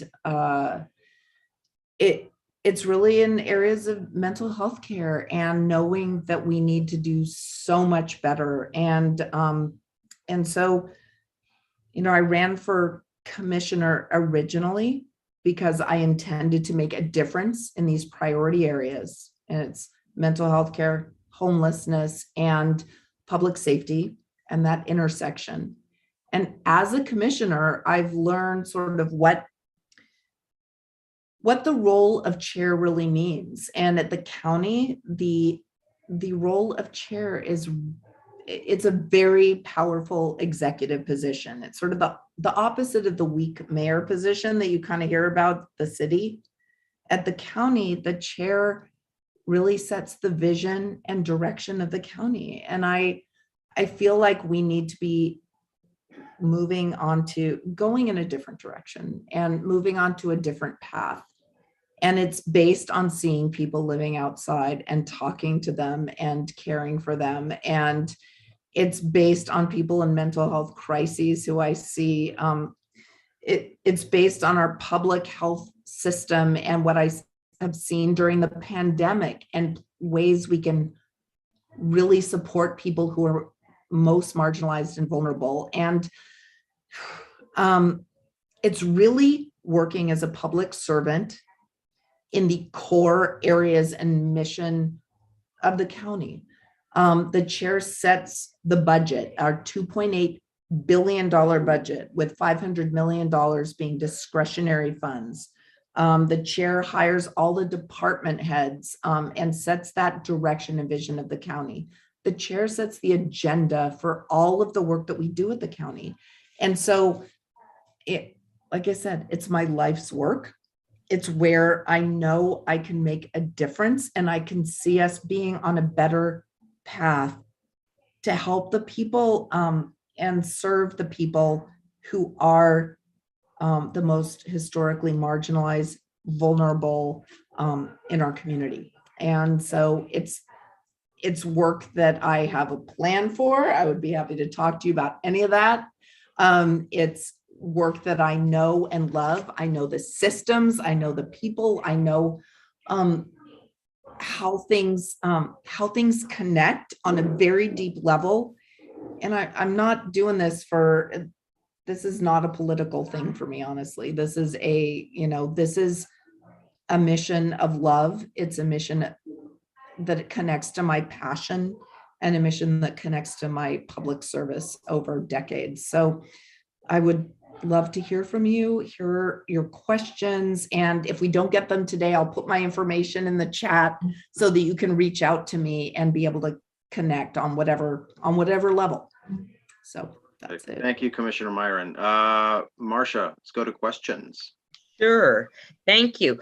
it's really in areas of mental health care and knowing that we need to do so much better. And so, I ran for commissioner originally because I intended to make a difference in these priority areas. And it's mental health care, homelessness, and public safety, and that intersection. And as a commissioner, I've learned sort of what the role of chair really means. And at the county, the role of chair it's a very powerful executive position. It's sort of the opposite of the weak mayor position that you kind of hear about the city. At the county, the chair really sets the vision and direction of the county. And I feel like we need to be moving on to going in a different direction and moving on to a different path. And it's based on seeing people living outside and talking to them and caring for them. And it's based on people in mental health crises who I see. It's based on our public health system and what I have seen during the pandemic and ways we can really support people who are most marginalized and vulnerable. And it's really working as a public servant in the core areas and mission of the county. The chair sets the budget, our $2.8 billion budget, with $500 million being discretionary funds. The chair hires all the department heads and sets that direction and vision of the county. The chair sets the agenda for all of the work that we do at the county. And so, like I said, it's my life's work. It's where I know I can make a difference, and I can see us being on a better path to help the people and serve the people who are the most historically marginalized, vulnerable in our community. And so it's work that I have a plan for. I would be happy to talk to you about any of that. It's work that I know and love. I know the systems, I know the people, I know how things connect on a very deep level. And I'm not doing this this is not a political thing for me, honestly. This is a mission of love. It's a mission that connects to my passion, and a mission that connects to my public service over decades. So I would love to hear from you, hear your questions. And if we don't get them today, I'll put my information in the chat so that you can reach out to me and be able to connect on whatever level. So that's it. Thank you, Commissioner Myron. Marcia, let's go to questions. Sure, thank you.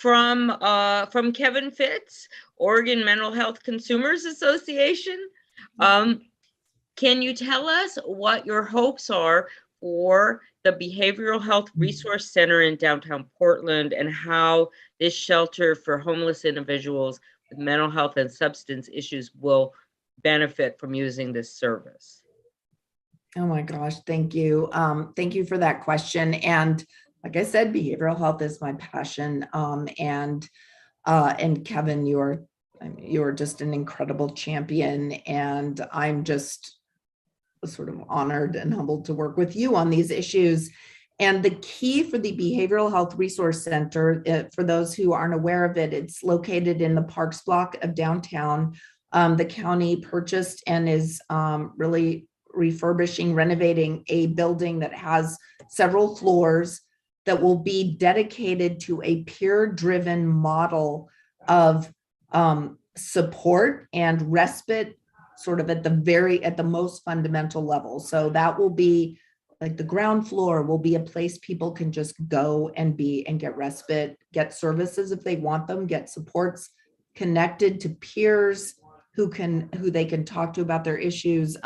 From Kevin Fitz, Oregon Mental Health Consumers Association. Can you tell us what your hopes are for the Behavioral Health Resource Center in downtown Portland, and how this shelter for homeless individuals with mental health and substance issues will benefit from using this service? Oh my gosh, thank you. Thank you for that question. And like I said, behavioral health is my passion. And Kevin, you're just an incredible champion. And I'm just sort of honored and humbled to work with you on these issues. And the key for the Behavioral Health Resource Center, for those who aren't aware of it, it's located in the Parks block of downtown. The county purchased and is really refurbishing, renovating a building that has several floors that will be dedicated to a peer-driven model of support and respite, sort of at the most fundamental level. So that will be like the ground floor will be a place people can just go and be and get respite, get services if they want them, get supports, connected to peers who they can talk to about their issues.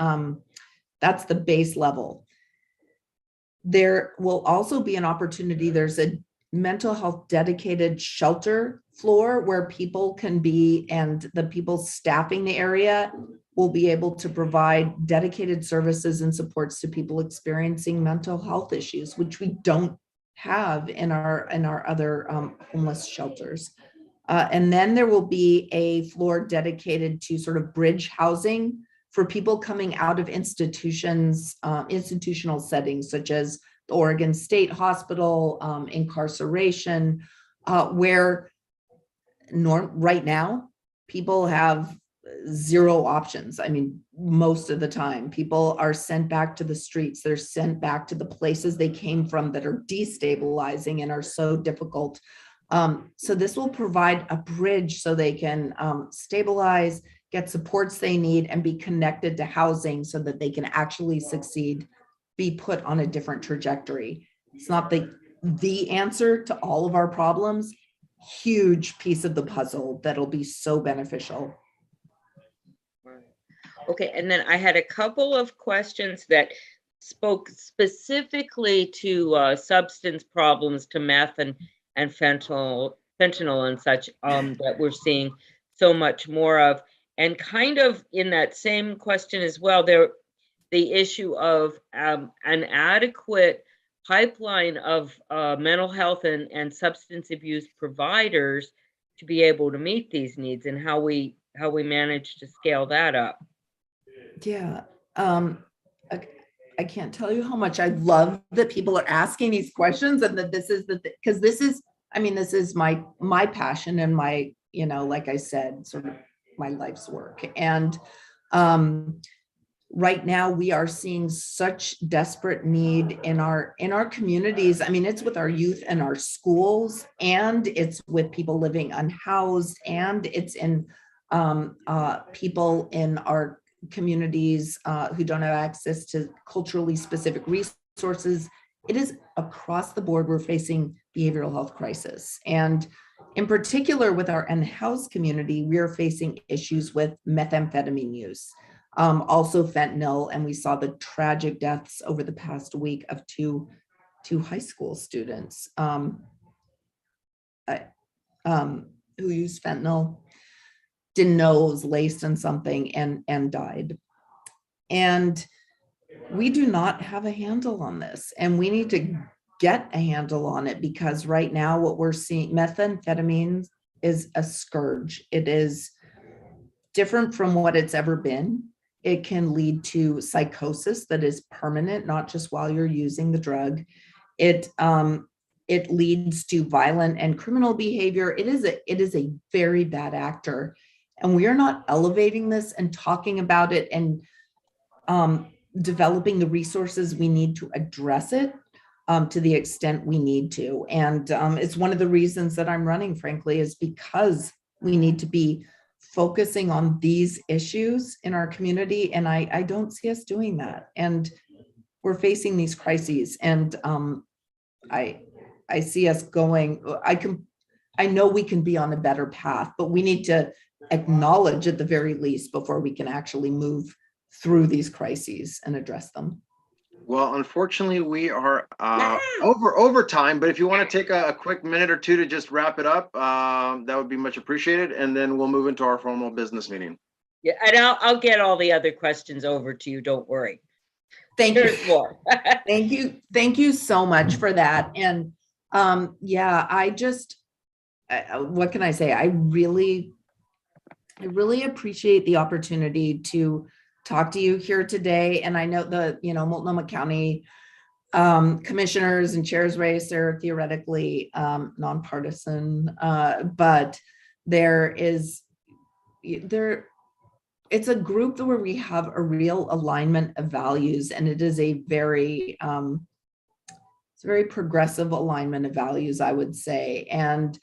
That's the base level. There will also be an opportunity. There's a mental health dedicated shelter floor where people can be, and the people staffing the area will be able to provide dedicated services and supports to people experiencing mental health issues, which we don't have in our other homeless shelters. And then there will be a floor dedicated to sort of bridge housing for people coming out of institutions, institutional settings, such as the Oregon State Hospital, incarceration, where right now people have zero options. I mean, most of the time people are sent back to the streets. They're sent back to the places they came from that are destabilizing and are so difficult. So this will provide a bridge so they can stabilize, get supports they need, and be connected to housing so that they can actually succeed, be put on a different trajectory. It's not the answer to all of our problems. Huge piece of the puzzle that'll be so beneficial. Okay, and then I had a couple of questions that spoke specifically to substance problems, to meth and fentanyl and such, that we're seeing so much more of. And kind of in that same question as well, the issue of an adequate pipeline of mental health and substance abuse providers to be able to meet these needs, and how we manage to scale that up. Yeah. I can't tell you how much I love that people are asking these questions, and that this is because this is my passion and my, like I said, sort of my life's work. And right now we are seeing such desperate need in our communities. I mean, it's with our youth and our schools, and it's with people living unhoused, and it's in people in our communities who don't have access to culturally specific resources. It is across the board. We're facing behavioral health crisis. And in particular with our unhoused community, we are facing issues with methamphetamine use, also fentanyl. And we saw the tragic deaths over the past week of two high school students who used fentanyl, didn't know it was laced in something, and died. And we do not have a handle on this, and we need to get a handle on it, because right now what we're seeing, methamphetamine is a scourge. It is different from what it's ever been. It can lead to psychosis that is permanent, not just while you're using the drug. It leads to violent and criminal behavior. It is a very bad actor. And we are not elevating this and talking about it and developing the resources we need to address it to the extent we need to. And it's one of the reasons that I'm running, frankly, is because we need to be focusing on these issues in our community. And I don't see us doing that. And we're facing these crises. And I see us going, I know we can be on a better path, but we need to acknowledge at the very least before we can actually move through these crises and address them. Well, unfortunately, we are over time, but if you want to take a quick minute or two to just wrap it up, that would be much appreciated. And then we'll move into our formal business meeting. Yeah, and I'll get all the other questions over to you. Don't worry. Thank you. There's more. Thank you. Thank you so much for that. And yeah, what can I say? I really appreciate the opportunity to talk to you here today. And I know the, Multnomah County commissioners and chairs race are theoretically nonpartisan, but it's a group where we have a real alignment of values, and it is a very it's a very progressive alignment of values, I would say. And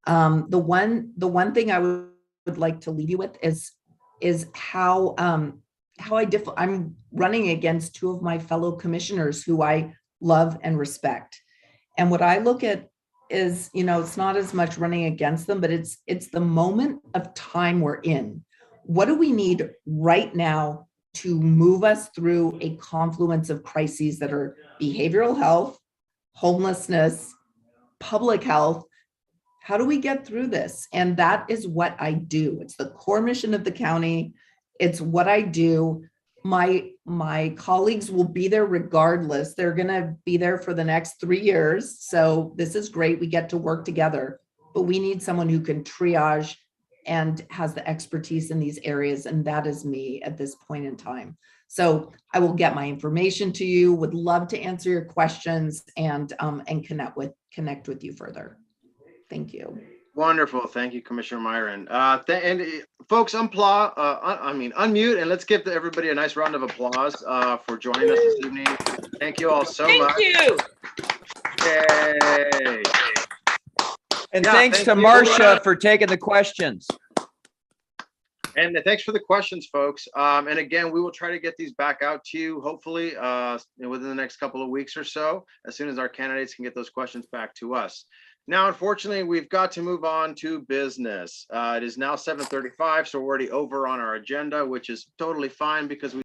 the one thing I would like to leave you with is how I'm running against two of my fellow commissioners who I love and respect. And what I look at is, it's not as much running against them, but it's the moment of time we're in. What do we need right now to move us through a confluence of crises that are behavioral health, homelessness, public health? How do we get through this? And that is what I do. It's the core mission of the county. It's what I do. My colleagues will be there regardless. They're going to be there for the next 3 years. So this is great. We get to work together, but we need someone who can triage and has the expertise in these areas. And that is me at this point in time. So I will get my information to you, would love to answer your questions and connect with you further. Thank you. Wonderful. Thank you, Commissioner Myron. Folks, unmute, and let's give everybody a nice round of applause for joining us this evening. Thank you all so much. Thank you. Yay. And thanks to Marcia for taking the questions. And thanks for the questions, folks. And again, we will try to get these back out to you, hopefully, within the next couple of weeks or so, as soon as our candidates can get those questions back to us. Now, unfortunately, we've got to move on to business. It is now 7:35, so we're already over on our agenda, which is totally fine because we